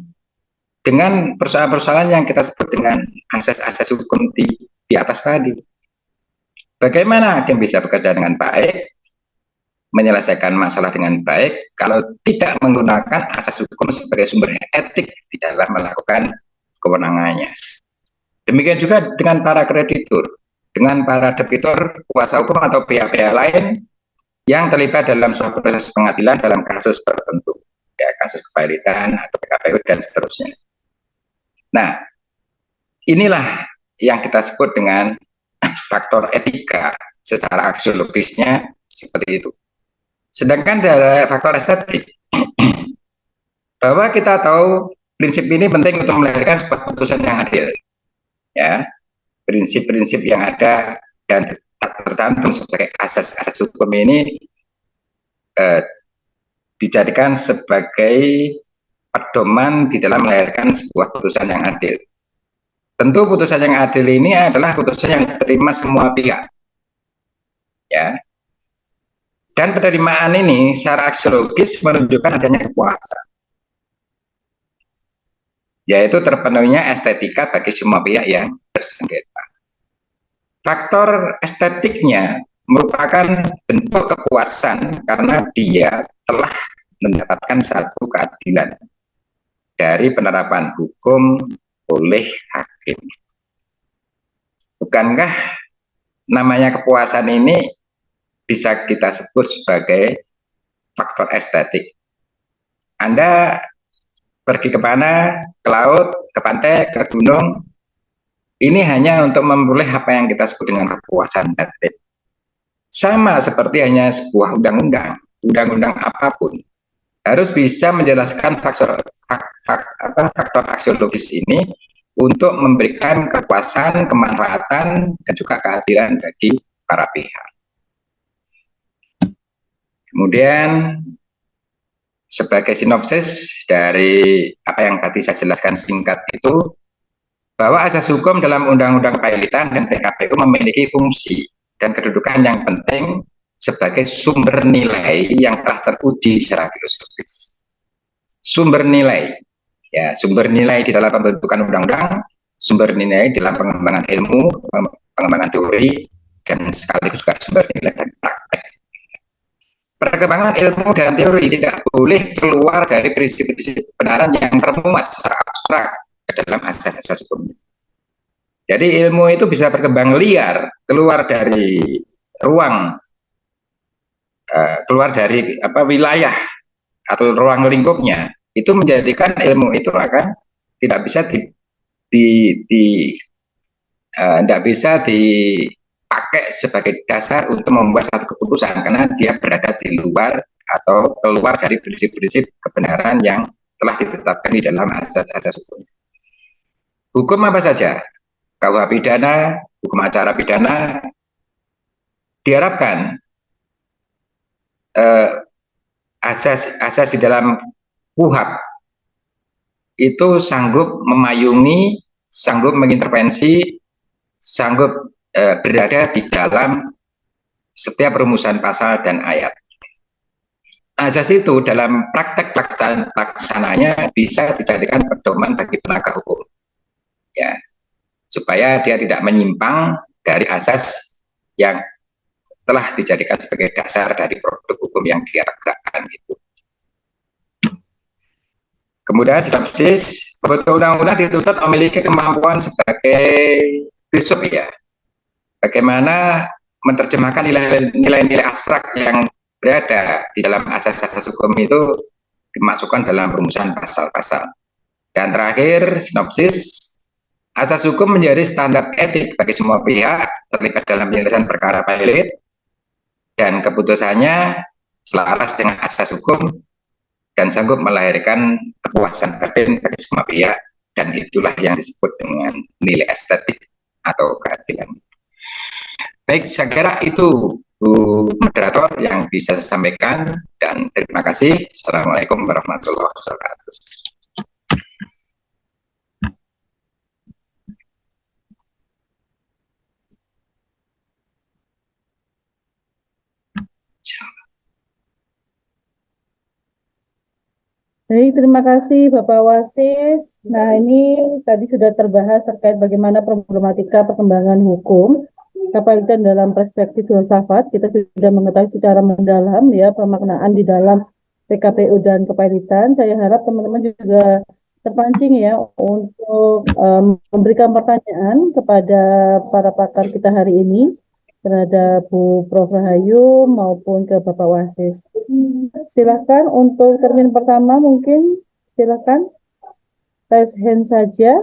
dengan persoalan-persoalan yang kita sebut dengan asas-asas hukum di atas tadi. Bagaimana hakim bisa bekerja dengan baik, menyelesaikan masalah dengan baik, kalau tidak menggunakan asas hukum sebagai sumber etik di dalam melakukan kewenangannya. Demikian juga dengan para kreditur, dengan para debitur, kuasa hukum atau pihak-pihak lain yang terlibat dalam suatu proses pengadilan dalam kasus tertentu, ya, kasus kepailitan atau PKPU dan seterusnya. Nah, inilah yang kita sebut dengan faktor etika secara aksiologisnya seperti itu. Sedangkan dari faktor estetik, bahwa kita tahu prinsip ini penting untuk melahirkan sebuah putusan yang adil. Ya, prinsip-prinsip yang ada dan tercantum sebagai asas-asas hukum ini dijadikan sebagai pedoman di dalam melahirkan sebuah putusan yang adil. Tentu putusan yang adil ini adalah putusan yang diterima semua pihak. Ya. Dan penerimaan ini secara aksiologis menunjukkan adanya kepuasan. Yaitu terpenuhinya estetika bagi semua pihak yang bersengketa. Faktor estetiknya merupakan bentuk kepuasan karena dia telah mendapatkan satu keadilan dari penerapan hukum oleh hakim. Bukankah namanya kepuasan ini bisa kita sebut sebagai faktor estetik? Anda pergi ke mana, ke laut, ke pantai, ke gunung, ini hanya untuk memperoleh apa yang kita sebut dengan kepuasan batin. Sama seperti hanya sebuah undang-undang apapun, harus bisa menjelaskan faktor aksiologis ini untuk memberikan kepuasan, kemanfaatan, dan juga keadilan bagi para pihak. Kemudian, sebagai sinopsis dari apa yang tadi saya jelaskan singkat itu, bahwa asas hukum dalam Undang-Undang Kepailitan dan PKPU memiliki fungsi dan kedudukan yang penting sebagai sumber nilai yang telah teruji secara filosofis. Sumber nilai, ya, sumber nilai di dalam pembentukan undang-undang, sumber nilai dalam pengembangan ilmu, pengembangan teori, dan sekaligus juga sumber nilai dan praktek. Perkembangan ilmu dan teori tidak boleh keluar dari prinsip-prinsip kebenaran yang termuat secara abstrak ke dalam asas-asas hukum. Jadi ilmu itu bisa berkembang liar, keluar dari ruang, keluar dari wilayah atau ruang lingkupnya. Itu menjadikan ilmu itu akan tidak bisa tidak bisa dipakai sebagai dasar untuk membuat satu keputusan karena dia berada di luar atau keluar dari prinsip-prinsip kebenaran yang telah ditetapkan di dalam asas-asas hukum. Hukum apa saja? KUH pidana, hukum acara pidana, diharapkan asas di dalam KUHP itu sanggup memayungi, sanggup mengintervensi, sanggup berada di dalam setiap rumusan pasal dan ayat. Asas itu dalam praktek pelaksananya bisa dijadikan pedoman bagi penegak hukum, ya, supaya dia tidak menyimpang dari asas yang telah dijadikan sebagai dasar dari produk hukum yang dia tegakkan itu. Kemudian sinopsis, pembentuk undang-undang dituntut memiliki kemampuan sebagai filsuf, ya, bagaimana menerjemahkan nilai-nilai abstrak yang berada di dalam asas-asas hukum itu dimasukkan dalam rumusan pasal-pasal. Dan terakhir, sinopsis, asas hukum menjadi standar etik bagi semua pihak terlibat dalam penyelesaian perkara pilot, dan keputusannya selaras dengan asas hukum dan sanggup melahirkan kepuasan batin bagi semua pihak, dan itulah yang disebut dengan nilai estetik atau keadilan. Baik, saya kira itu Bu Moderator yang bisa saya sampaikan, dan terima kasih. Assalamualaikum warahmatullahi wabarakatuh. Baik, terima kasih Bapak Wasis. Nah, ini tadi sudah terbahas terkait bagaimana problematika perkembangan hukum kepahitian dalam perspektif filsafat. Kita sudah mengetahui secara mendalam ya pemaknaan di dalam PKPU dan kepahitan. Saya harap teman-teman juga terpancing ya untuk memberikan pertanyaan kepada para pakar kita hari ini, terhadap Bu Prof. Rahayu maupun ke Bapak Wasis. Silakan untuk termin pertama, mungkin silakan raise hand saja.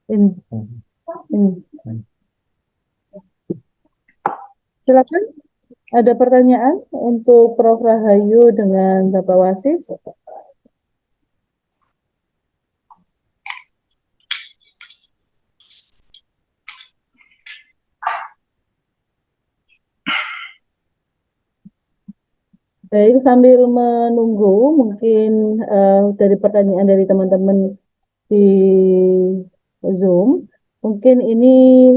Ini. Silakan. Ada pertanyaan untuk Prof. Rahayu dengan Bapak Wasis? Baik, sambil menunggu mungkin dari pertanyaan dari teman-teman di Zoom, mungkin ini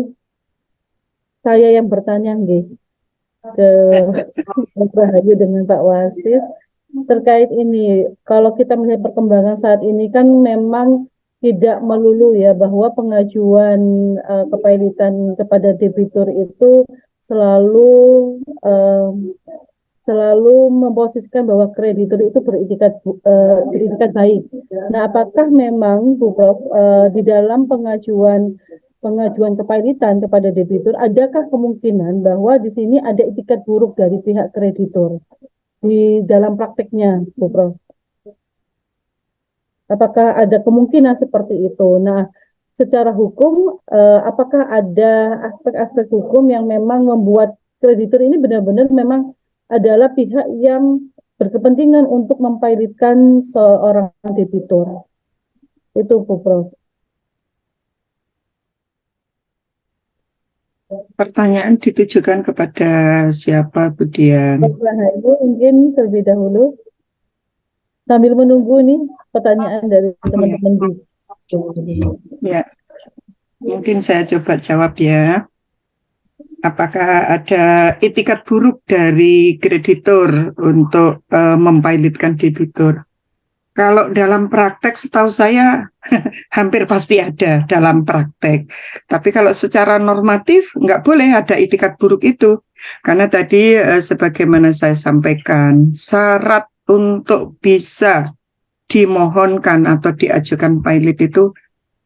saya yang bertanya ke Pak Rahayu dengan Pak Wasis terkait ini. Kalau kita melihat perkembangan saat ini kan memang tidak melulu ya bahwa pengajuan kepailitan kepada debitur itu selalu memposisikan bahwa kreditur itu beritikat baik. Nah, apakah memang Bu Prof di dalam pengajuan kepailitan kepada debitur, adakah kemungkinan bahwa di sini ada itikat buruk dari pihak kreditur di dalam prakteknya, Bu Prof? Apakah ada kemungkinan seperti itu? Nah, secara hukum, apakah ada aspek-aspek hukum yang memang membuat kreditur ini benar-benar memang adalah pihak yang berkepentingan untuk mempailitkan seorang debitur? Itu, Bu Prof. Pertanyaan ditujukan kepada siapa, Bu Dian? Rahayu mungkin terlebih dahulu. Sambil menunggu nih pertanyaan dari teman-teman di. Ya, mungkin saya coba jawab ya. Apakah ada itikat buruk dari kreditur untuk mempailitkan debitur? Kalau dalam praktek setahu saya hampir pasti ada dalam praktek. Tapi kalau secara normatif nggak boleh ada itikat buruk itu. Karena tadi sebagaimana saya sampaikan, syarat untuk bisa dimohonkan atau diajukan pilot itu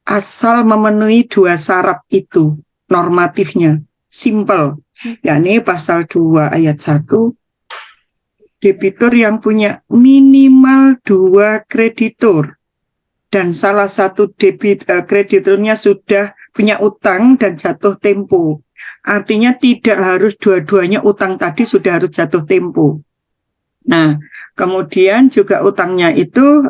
asal memenuhi dua syarat itu normatifnya. Simple, yakni pasal 2 ayat 1, debitur yang punya minimal 2 kreditur dan salah satu krediturnya sudah punya utang dan jatuh tempo. Artinya tidak harus dua-duanya utang tadi sudah harus jatuh tempo. Nah, kemudian juga utangnya itu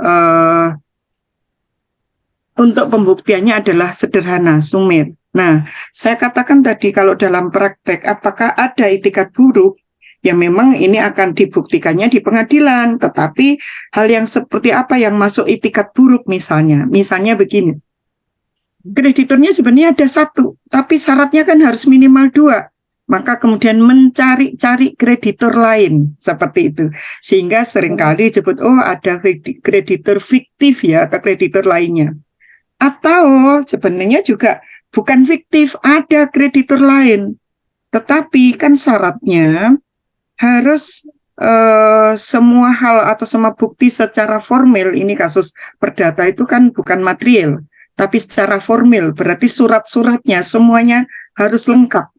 untuk pembuktiannya adalah sederhana, sumir. Nah, saya katakan tadi kalau dalam praktek apakah ada itikat buruk, ya memang ini akan dibuktikannya di pengadilan, tetapi hal yang seperti apa yang masuk itikat buruk misalnya begini, krediturnya sebenarnya ada satu, tapi syaratnya kan harus minimal dua, maka kemudian mencari-cari kreditur lain seperti itu, sehingga seringkali disebut oh ada kreditur fiktif ya atau kreditur lainnya. Atau sebenarnya juga bukan fiktif, ada kreditur lain. Tetapi kan syaratnya harus semua hal atau semua bukti secara formal, ini kasus perdata itu kan bukan material, tapi secara formal, berarti surat-suratnya semuanya harus lengkap.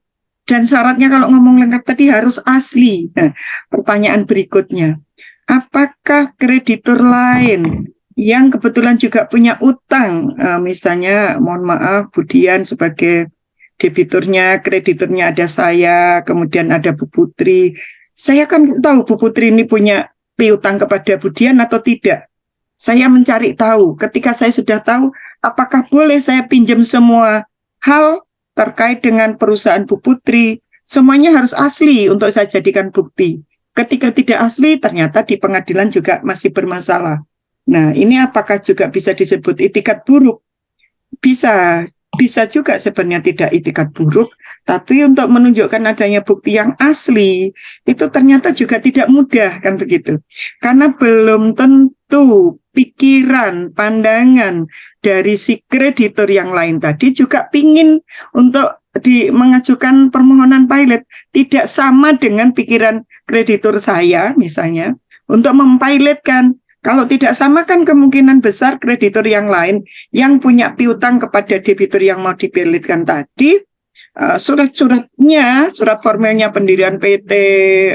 Dan syaratnya kalau ngomong lengkap tadi harus asli. Nah, pertanyaan berikutnya, apakah kreditur lain yang kebetulan juga punya utang, misalnya mohon maaf Budian sebagai debiturnya, krediturnya ada saya, kemudian ada Bu Putri. Saya kan tahu Bu Putri ini punya piutang kepada Budian atau tidak. Saya mencari tahu. Ketika saya sudah tahu, apakah boleh saya pinjam semua hal terkait dengan perusahaan Bu Putri? Semuanya harus asli untuk saya jadikan bukti. Ketika tidak asli, ternyata di pengadilan juga masih bermasalah. Nah, ini apakah juga bisa disebut itikat buruk? Bisa juga sebenarnya tidak itikat buruk, tapi untuk menunjukkan adanya bukti yang asli, itu ternyata juga tidak mudah, kan begitu. Karena belum tentu pikiran, pandangan dari si kreditur yang lain tadi juga pingin untuk mengajukan permohonan pilot, tidak sama dengan pikiran kreditur saya misalnya, untuk mempilotkan. Kalau tidak sama kan kemungkinan besar kreditur yang lain yang punya piutang kepada debitur yang mau dipilotkan tadi, surat-suratnya, surat formalnya pendirian PT,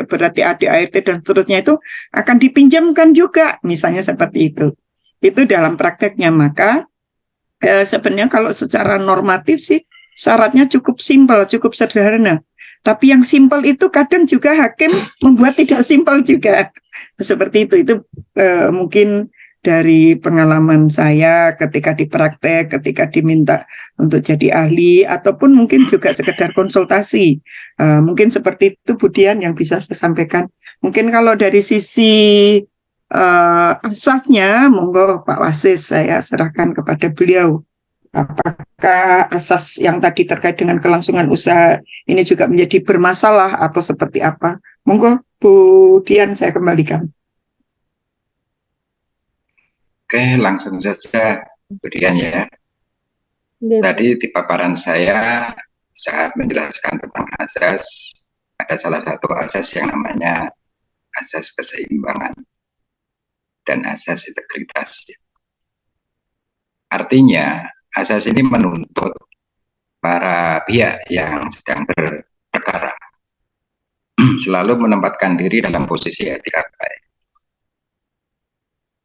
berarti ADART dan seterusnya itu akan dipinjamkan juga, misalnya seperti itu. Itu dalam prakteknya. Maka sebenarnya kalau secara normatif sih syaratnya cukup simpel, cukup sederhana. Tapi yang simpel itu kadang juga hakim membuat tidak simpel juga. Seperti itu mungkin dari pengalaman saya ketika dipraktek, ketika diminta untuk jadi ahli, ataupun mungkin juga sekedar konsultasi. Mungkin seperti itu Budian yang bisa saya sampaikan. Mungkin kalau dari sisi asasnya, monggo Pak Wasis saya serahkan kepada beliau. Apakah asas yang tadi terkait dengan kelangsungan usaha ini juga menjadi bermasalah atau seperti apa? Monggo Bu Dian saya kembalikan. Oke, langsung saja Bu Dian ya. Tadi di paparan saya saat menjelaskan tentang asas, ada salah satu asas yang namanya asas keseimbangan dan asas integritas. Artinya asas ini menuntut para pihak yang sedang berperkara selalu menempatkan diri dalam posisi etika baik,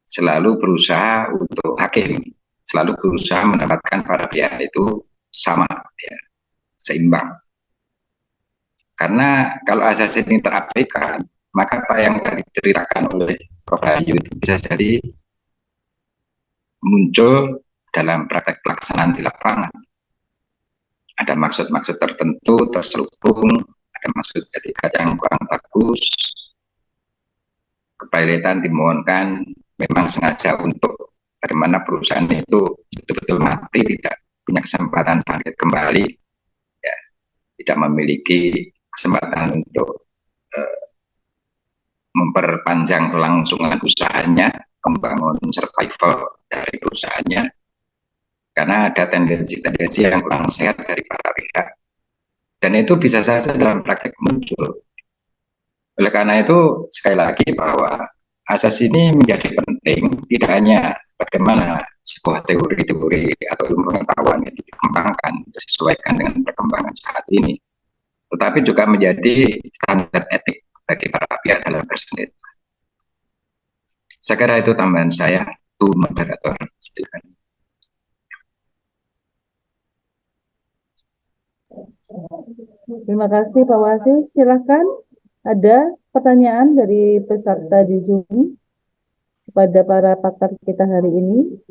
selalu berusaha untuk hakim, selalu berusaha menempatkan para pihak itu sama, ya, seimbang. Karena kalau asas ini terabaikan, maka apa yang tadi diceritakan oleh Prof. Rahayu itu bisa jadi muncul dalam praktek pelaksanaan di lapangan. Ada maksud-maksud tertentu terselubung, ada maksud etika yang kurang bagus, kepilotan dimohonkan memang sengaja untuk bagaimana perusahaan itu betul-betul mati, tidak punya kesempatan bangkit kembali, ya, tidak memiliki kesempatan untuk memperpanjang kelangsungan usahanya, membangun survival dari perusahaannya, karena ada tendensi-tendensi yang kurang sehat dari para pihak. Dan itu bisa saja dalam praktek muncul. Oleh karena itu, sekali lagi bahwa asas ini menjadi penting, tidak hanya bagaimana sebuah teori-teori atau ilmu pengetahuan yang dikembangkan, disesuaikan dengan perkembangan saat ini, tetapi juga menjadi standar etik bagi para pihak dalam bersendiri. Saya kira itu tambahan saya, Bu Moderator. Silakan. Terima kasih Pak Wasis. Silakan, ada pertanyaan dari peserta di Zoom kepada para pakar kita hari ini.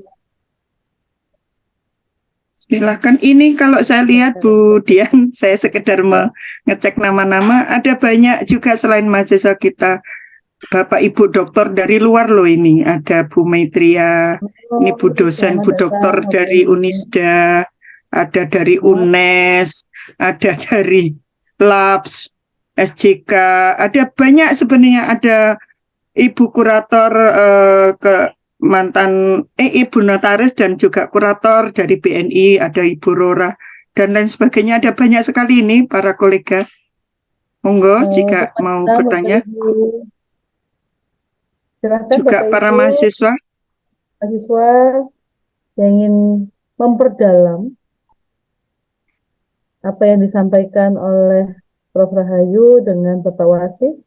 Silakan. Ini kalau saya lihat Bu Dian, saya sekedar mengecek nama-nama, ada banyak juga selain mahasiswa kita, Bapak Ibu dokter dari luar loh ini. Ada Bu Maitria, ini Bu dosen, Selamat Bu dokter datang, Bapak dari Ibu. Unisda, ada dari UNES, ada dari LAPS, SJK, ada banyak sebenarnya, ada Ibu kurator mantan Ibu notaris dan juga kurator dari BNI, ada Ibu Rora dan lain sebagainya, ada banyak sekali ini para kolega. Monggo jika Selamat mau datang, Bapak bertanya, Ibu. Silakan juga Bapak para Ibu, mahasiswa. mahasiswa yang ingin memperdalam apa yang disampaikan oleh Prof. Rahayu dengan Bapak Wasis.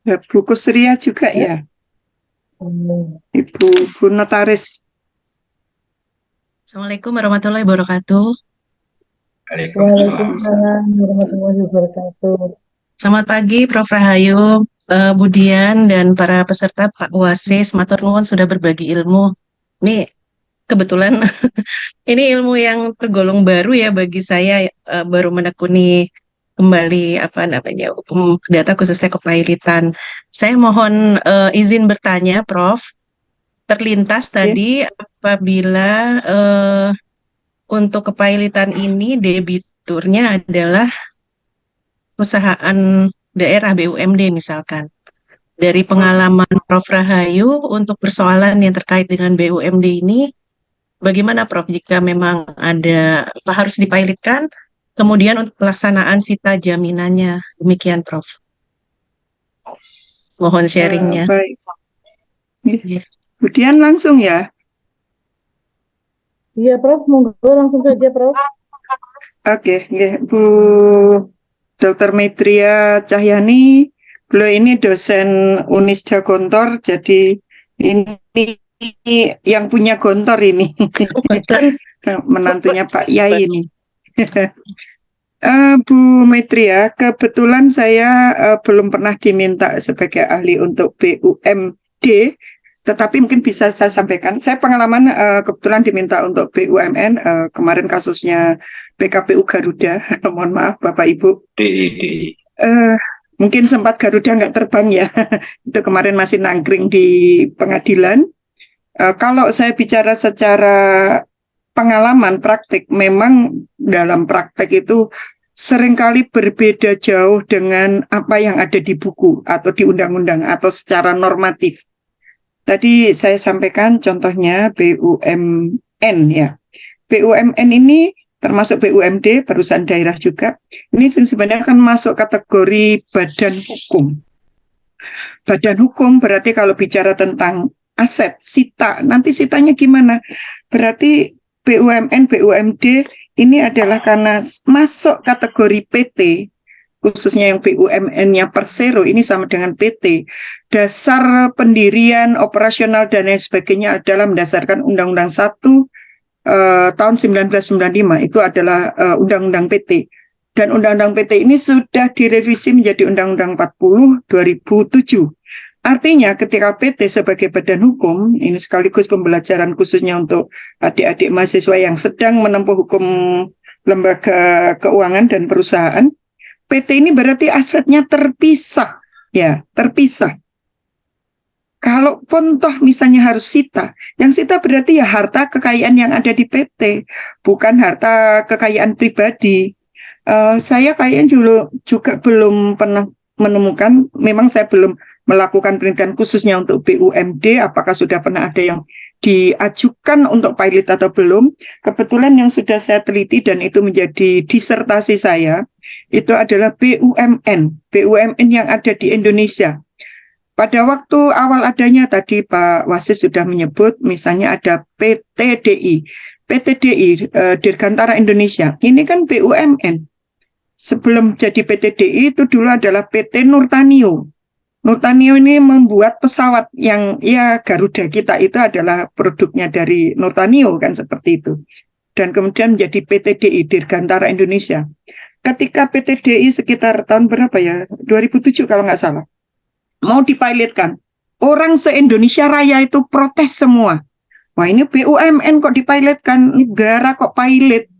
Bu Kusria juga Ya. ya, Ibu notaris. Assalamualaikum warahmatullahi wabarakatuh. Waalaikumsalam. Waalaikumsalam warahmatullahi wabarakatuh. Selamat pagi Prof. Rahayu, Budian, dan para peserta Pak Wasis. Matur nuwun sudah berbagi ilmu. Ini kebetulan ini ilmu yang tergolong baru ya bagi saya, baru menekuni kembali hukum data khususnya kepailitan. Saya mohon izin bertanya, Prof. Terlintas tadi apabila untuk kepailitan ini debiturnya adalah perusahaan daerah BUMD misalkan. Dari pengalaman Prof. Rahayu untuk persoalan yang terkait dengan BUMD ini, bagaimana Prof jika memang ada apa harus dipilotkan, kemudian untuk pelaksanaan sita jaminannya, demikian Prof. Mohon sharingnya. Baik. Ya. Kemudian langsung ya. Iya, Prof. Monggo langsung saja, Prof. Oke, Bu Dr. Maitria Cahyani, beliau ini dosen Unisda Gontor, jadi ini yang punya Gontor ini, menantunya Pak Yai ini. Bu Maitria, kebetulan saya belum pernah diminta sebagai ahli untuk BUMD, tetapi mungkin bisa saya sampaikan. Saya pengalaman kebetulan diminta untuk BUMN, kemarin kasusnya PKPU Garuda, mohon maaf Bapak Ibu. DI. Mungkin sempat Garuda nggak terbang ya, itu kemarin masih nangkring di pengadilan. Kalau saya bicara secara pengalaman praktik, memang dalam praktek itu seringkali berbeda jauh dengan apa yang ada di buku atau di undang-undang atau secara normatif. Tadi saya sampaikan contohnya BUMN ya. BUMN ini termasuk BUMD, perusahaan daerah juga. Ini sebenarnya kan masuk kategori badan hukum. Badan hukum berarti kalau bicara tentang aset, sita, nanti sitanya gimana? Berarti BUMN, BUMD ini adalah karena masuk kategori PT, khususnya yang BUMN-nya Persero ini sama dengan PT. Dasar pendirian, operasional, dan lain sebagainya adalah mendasarkan Undang-Undang 1 tahun 1995, itu adalah Undang-Undang PT. Dan Undang-Undang PT ini sudah direvisi menjadi Undang-Undang 40 2007. Artinya ketika PT sebagai badan hukum, ini sekaligus pembelajaran khususnya untuk adik-adik mahasiswa yang sedang menempuh hukum lembaga keuangan dan perusahaan, PT ini berarti asetnya terpisah, ya, terpisah. Kalau pun toh misalnya harus sita, yang sita berarti ya harta kekayaan yang ada di PT, bukan harta kekayaan pribadi. Saya kayaknya juga belum pernah menemukan, memang saya belum melakukan penelitian khususnya untuk BUMD, apakah sudah pernah ada yang diajukan untuk pilot atau belum. Kebetulan yang sudah saya teliti dan itu menjadi disertasi saya, itu adalah BUMN yang ada di Indonesia. Pada waktu awal adanya tadi Pak Wasis sudah menyebut, misalnya ada PTDI, Dirgantara Indonesia, ini kan BUMN. Sebelum jadi PTDI itu dulu adalah PT Nurtanio. Nurtanio ini membuat pesawat yang ya Garuda kita itu adalah produknya dari Nurtanio kan seperti itu. Dan kemudian menjadi PTDI, Dirgantara Indonesia. Ketika PTDI sekitar tahun berapa ya, 2007 kalau nggak salah, mau dipilotkan, orang se-Indonesia Raya itu protes semua. Wah, ini BUMN kok dipilotkan, negara kok pilot.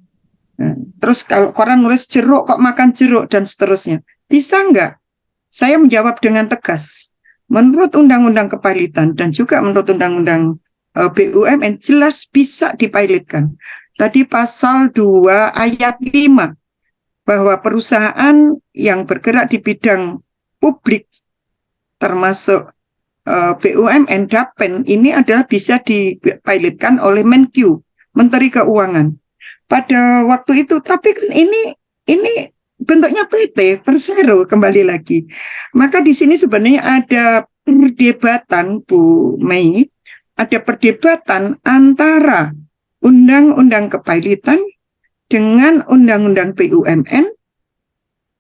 Nah, terus kalau koran nulis jeruk kok makan jeruk dan seterusnya. Bisa nggak? Saya menjawab dengan tegas. Menurut Undang-Undang Kepilotan dan juga menurut Undang-Undang BUMN jelas bisa dipilotkan. Tadi pasal 2 ayat 5 bahwa perusahaan yang bergerak di bidang publik termasuk BUMN, DAPEN ini adalah bisa dipilotkan oleh Menkyu, Menteri Keuangan. Pada waktu itu, tapi kan ini bentuknya PT, Persero kembali lagi. Maka di sini sebenarnya ada perdebatan, Bu Mei, ada perdebatan antara Undang-Undang Kepilotan dengan Undang-Undang BUMN.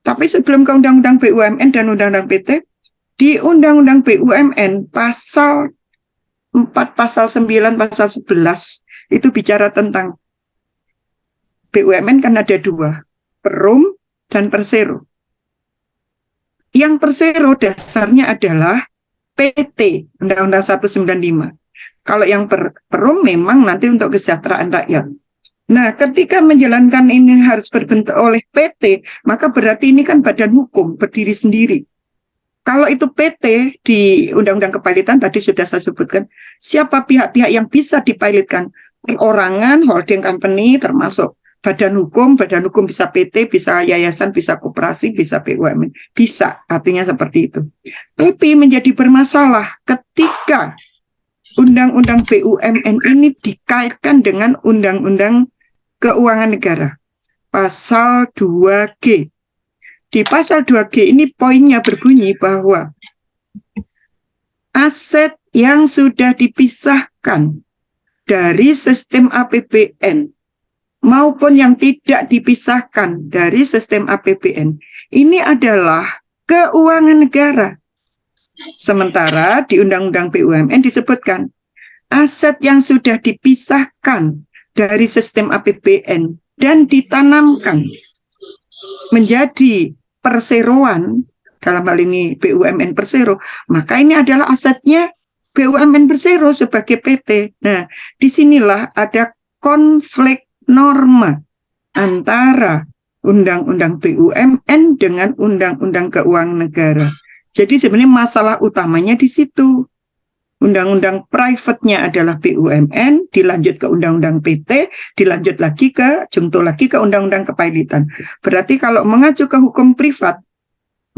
Tapi sebelum ke Undang-Undang BUMN dan Undang-Undang PT, di Undang-Undang BUMN pasal 4, pasal 9, pasal 11 itu bicara tentang BUMN kan ada 2, Perum dan Persero. Yang Persero dasarnya adalah PT, Undang-Undang 195. Kalau yang Perum memang nanti untuk kesejahteraan rakyat. Nah, ketika menjalankan ini harus berbentuk oleh PT, maka berarti ini kan badan hukum, berdiri sendiri. Kalau itu PT di Undang-Undang Kepilotan tadi sudah saya sebutkan, siapa pihak-pihak yang bisa dipilotkan? Perorangan, holding company, termasuk badan hukum bisa PT, bisa yayasan, bisa koperasi, bisa BUMN. Bisa, artinya seperti itu. Tapi menjadi bermasalah ketika Undang-Undang BUMN ini dikaitkan dengan Undang-Undang Keuangan Negara. Pasal 2G. Di pasal 2G ini poinnya berbunyi bahwa aset yang sudah dipisahkan dari sistem APBN maupun yang tidak dipisahkan dari sistem APBN ini adalah keuangan negara. Sementara di Undang-Undang BUMN disebutkan aset yang sudah dipisahkan dari sistem APBN dan ditanamkan menjadi perseroan, dalam hal ini BUMN Persero, maka ini adalah asetnya BUMN Persero sebagai PT. Nah, disinilah ada konflik norma antara Undang-Undang BUMN dengan Undang-Undang Keuangan Negara. Jadi sebenarnya masalah utamanya di situ. Undang-undang private-nya adalah BUMN, dilanjut ke Undang-Undang PT, dilanjut lagi ke, jungto lagi ke Undang-Undang Kepilotan. Berarti kalau mengacu ke hukum privat,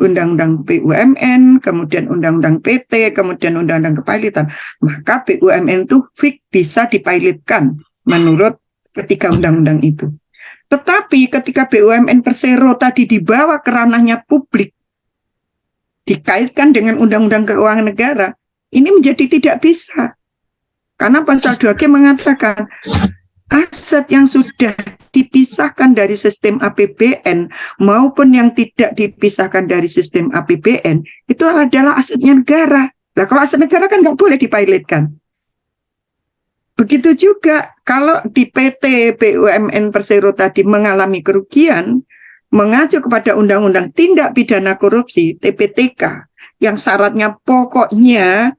Undang-Undang BUMN, kemudian Undang-Undang PT, kemudian Undang-Undang Kepilotan, maka BUMN itu bisa dipilotkan menurut ketiga undang-undang itu. Tetapi ketika BUMN Persero tadi dibawa ke ranahnya publik, dikaitkan dengan Undang-Undang Keuangan Negara, ini menjadi tidak bisa. Karena pasal 2G mengatakan aset yang sudah dipisahkan dari sistem APBN maupun yang tidak dipisahkan dari sistem APBN itu adalah asetnya negara. Nah, kalau aset negara kan nggak boleh dipilotkan. Begitu juga kalau di PT BUMN Persero tadi mengalami kerugian, mengacu kepada Undang-Undang Tindak Pidana Korupsi (TPTK) yang syaratnya pokoknya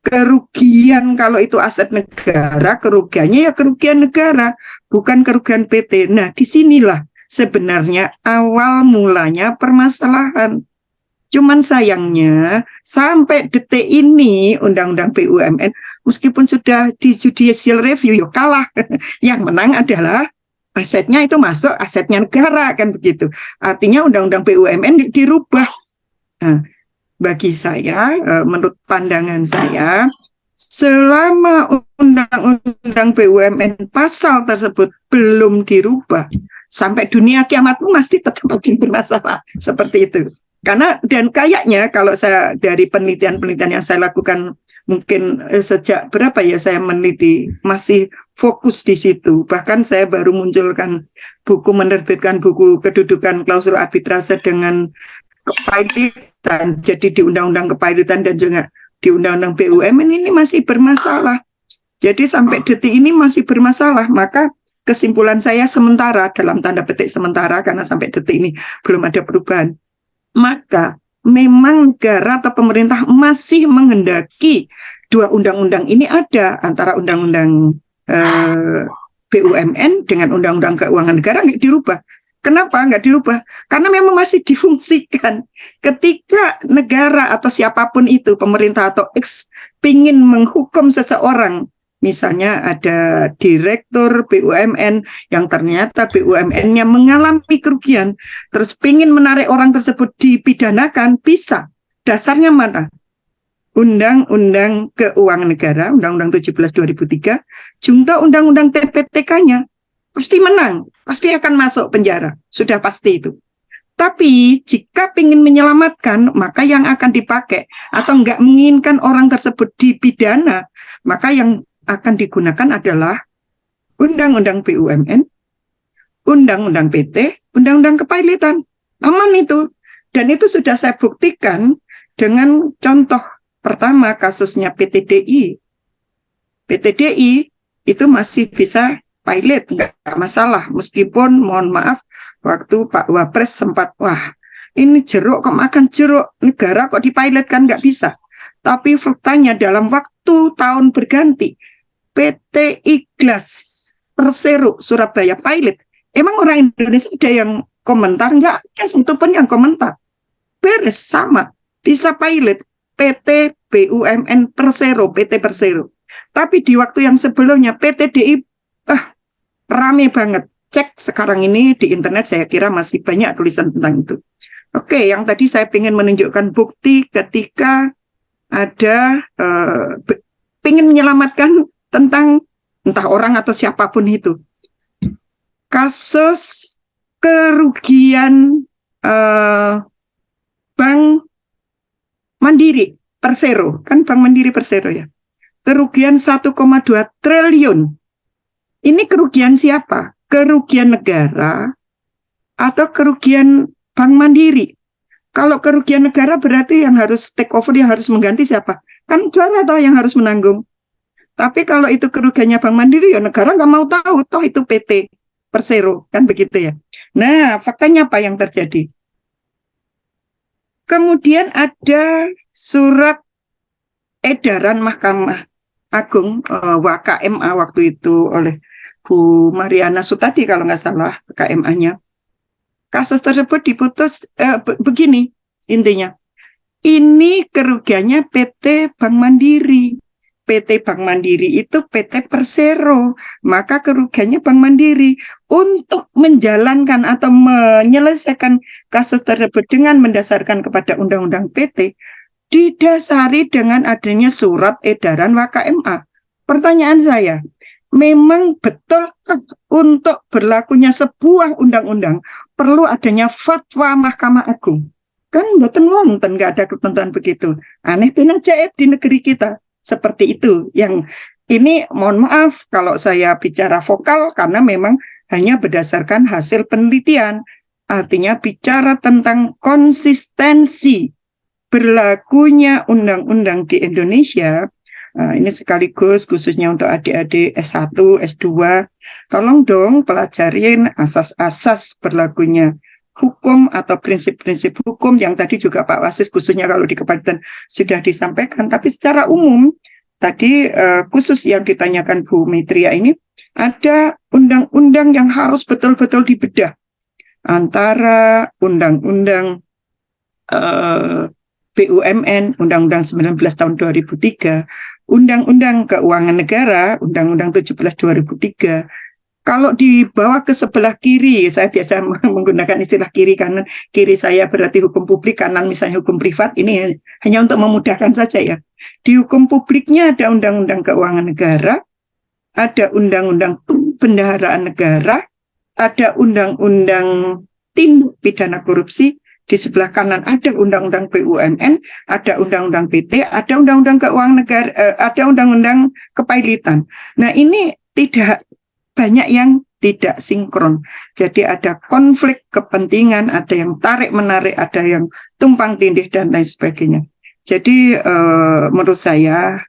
kerugian kalau itu aset negara, kerugiannya ya kerugian negara, bukan kerugian PT. Nah, disinilah sebenarnya awal mulanya permasalahan. Cuman sayangnya sampai detik ini Undang-Undang BUMN meskipun sudah di judicial review ya kalah. Yang menang adalah asetnya itu masuk asetnya negara, kan begitu. Artinya Undang-Undang BUMN dirubah. Nah, bagi saya, menurut pandangan saya, selama Undang-Undang BUMN pasal tersebut belum dirubah, sampai dunia kiamat pun masih tetap bermasalah seperti itu. Karena dan kayaknya kalau saya dari penelitian-penelitian yang saya lakukan mungkin sejak berapa ya saya meneliti masih fokus di situ. Bahkan saya baru menerbitkan buku kedudukan klausul arbitrase dengan kepilotan. Jadi di Undang-Undang Kepilotan dan juga di Undang-Undang BUMN ini masih bermasalah. Jadi sampai detik ini masih bermasalah. Maka kesimpulan saya sementara, dalam tanda petik sementara, karena sampai detik ini belum ada perubahan, maka memang negara atau pemerintah masih menghendaki dua undang-undang ini ada, antara undang-undang BUMN dengan undang-undang keuangan negara nggak dirubah. Kenapa nggak dirubah? Karena memang masih difungsikan. Ketika negara atau siapapun itu, pemerintah atau X, pingin menghukum seseorang, misalnya ada direktur BUMN yang ternyata BUMN-nya mengalami kerugian, terus pingin menarik orang tersebut dipidanakan, bisa. Dasarnya mana? Undang-Undang Keuangan Negara, Undang-Undang 17/2003, junto Undang-Undang TPTK-nya. Pasti menang, pasti akan masuk penjara, sudah pasti itu. Tapi jika ingin menyelamatkan, maka yang akan dipakai atau nggak menginginkan orang tersebut dipidana, maka yang akan digunakan adalah Undang-Undang BUMN, Undang-Undang PT, Undang-Undang Kepailitan. Aman itu. Dan itu sudah saya buktikan dengan contoh pertama kasusnya PTDI. PTDI itu masih bisa pilot, nggak masalah. Meskipun mohon maaf, waktu Pak Wapres sempat, wah ini jeruk kok makan jeruk, negara kok dipilot kan nggak bisa. Tapi faktanya dalam waktu tahun berganti, PT Iglas Persero Surabaya pilot. Emang orang Indonesia ada yang komentar? Nggak ada satupun yang komentar. Beres, sama. Bisa pilot PT BUMN Persero, PT Persero. Tapi di waktu yang sebelumnya PTDI rame banget. Cek sekarang ini di internet, saya kira masih banyak tulisan tentang itu. Oke, yang tadi saya ingin menunjukkan bukti ketika ada ingin menyelamatkan tentang entah orang atau siapapun itu. Kasus kerugian Bank Mandiri Persero, kan Bank Mandiri Persero ya. Kerugian 1,2 triliun. Ini kerugian siapa? Kerugian negara atau kerugian Bank Mandiri? Kalau kerugian negara berarti yang harus take over, yang harus mengganti siapa? Kan negara tahu yang harus menanggung. Tapi kalau itu kerugiannya Bank Mandiri, ya negara nggak mau tahu, toh itu PT Persero, kan begitu ya. Nah, faktanya apa yang terjadi? Kemudian ada surat edaran Mahkamah Agung, WKMA waktu itu oleh Bu Mariana Sutadi kalau nggak salah KMA-nya. Kasus tersebut diputus begini intinya. Ini kerugiannya PT Bank Mandiri. PT Bank Mandiri itu PT Persero. Maka kerugiannya Bank Mandiri. Untuk menjalankan atau menyelesaikan kasus tersebut dengan mendasarkan kepada Undang-Undang PT, didasari dengan adanya surat edaran WKMA. Pertanyaan saya, memang betul untuk berlakunya sebuah undang-undang perlu adanya fatwa Mahkamah Agung? Kan mboten wonten, nggak ada ketentuan begitu. Aneh pun ajaib di negeri kita seperti itu. Yang ini mohon maaf kalau saya bicara vokal karena memang hanya berdasarkan hasil penelitian. Artinya bicara tentang konsistensi berlakunya undang-undang di Indonesia. Ini sekaligus khususnya untuk adik-adik S1, S2, tolong dong pelajarin asas-asas berlakunya hukum atau prinsip-prinsip hukum yang tadi juga Pak Wasis khususnya kalau di Kepailitan sudah disampaikan. Tapi secara umum, tadi khusus yang ditanyakan Bu Mitria ini, ada undang-undang yang harus betul-betul dibedah antara undang-undang BUMN, Undang-Undang 19 tahun 2003, Undang-Undang Keuangan Negara, Undang-Undang 17 2003. Kalau dibawa ke sebelah kiri, saya biasa menggunakan istilah kiri kanan. Kiri saya berarti hukum publik, kanan misalnya hukum privat. Ini hanya untuk memudahkan saja ya. Di hukum publiknya ada Undang-Undang Keuangan Negara, ada Undang-Undang Pembendaharaan Negara, ada Undang-Undang Tindak Pidana Korupsi. Di sebelah kanan ada Undang-Undang BUMN, ada Undang-Undang PT, ada Undang-Undang Keuangan Negara, ada Undang-Undang Kepailitan. Nah, ini tidak banyak yang tidak sinkron. Jadi ada konflik kepentingan, ada yang tarik-menarik, ada yang tumpang tindih dan lain sebagainya. Jadi menurut saya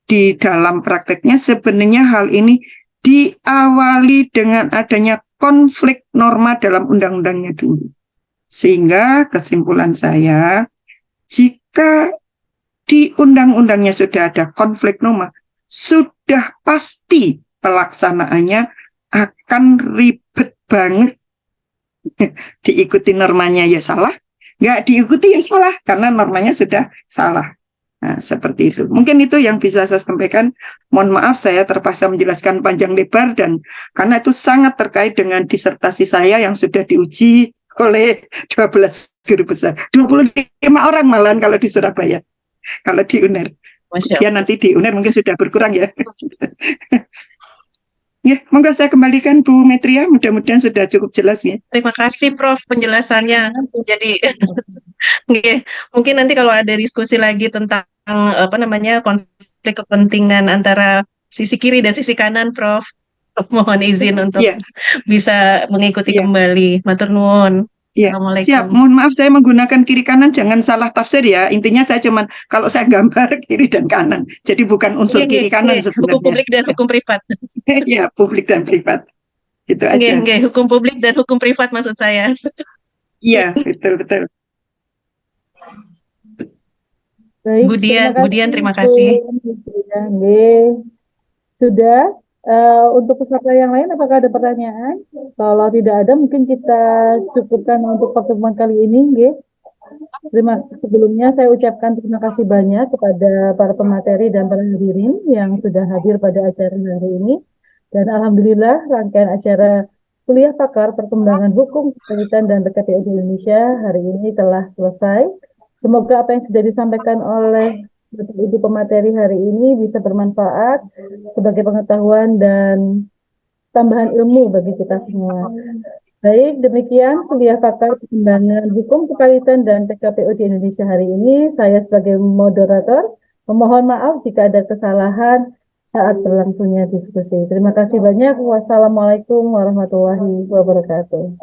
di dalam prakteknya sebenarnya hal ini diawali dengan adanya konflik norma dalam undang-undangnya dulu. Sehingga kesimpulan saya, jika di undang-undangnya sudah ada konflik norma, sudah pasti pelaksanaannya akan ribet banget. Diikuti normanya ya salah, nggak diikuti ya salah, karena normanya sudah salah. Nah, seperti itu. Mungkin itu yang bisa saya sampaikan. Mohon maaf saya terpaksa menjelaskan panjang lebar, dan karena itu sangat terkait dengan disertasi saya yang sudah diuji oleh 12 guru besar. 25 orang malahan kalau di Surabaya. Kalau di UNER. Masya Dia Allah. nanti di UNER mungkin sudah berkurang ya. Ya, monggo saya kembalikan Bu Metria, mudah-mudahan sudah cukup jelas ya. Terima kasih Prof penjelasannya. Jadi nggih, mungkin nanti kalau ada diskusi lagi tentang konflik kepentingan antara sisi kiri dan sisi kanan, Prof, mohon izin untuk Iya, bisa mengikuti iya. kembali. Matur nuwun. Iya, siap. Assalamualaikum. Mohon maaf saya menggunakan kiri kanan, jangan salah tafsir ya. Intinya saya cuman kalau saya gambar kiri dan kanan, jadi bukan unsur Nggih, kiri kanan hukum sebenarnya. publik dan hukum privat. Ya, publik dan privat. Itu Nggih, aja. hukum publik dan hukum privat maksud saya. Iya, betul. Baik, Budian, terima kasih. Nggih. Sudah. Untuk peserta yang lain, apakah ada pertanyaan? Kalau tidak ada, mungkin kita cukupkan untuk pertemuan kali ini. Nggih. Sebelumnya saya ucapkan terima kasih banyak kepada para pemateri dan para hadirin yang sudah hadir pada acara hari ini. Dan alhamdulillah rangkaian acara kuliah pakar perkembangan hukum, keterkaitan dan PKPU di Indonesia hari ini telah selesai. Semoga apa yang sudah disampaikan oleh Ibu pemateri hari ini bisa bermanfaat sebagai pengetahuan dan tambahan ilmu bagi kita semua. Baik, demikian kuliah pakar perkembangan hukum, keterkaitan dan PKPU di Indonesia hari ini. Saya sebagai moderator memohon maaf jika ada kesalahan saat berlangsungnya diskusi. Terima kasih banyak. Wassalamualaikum warahmatullahi wabarakatuh.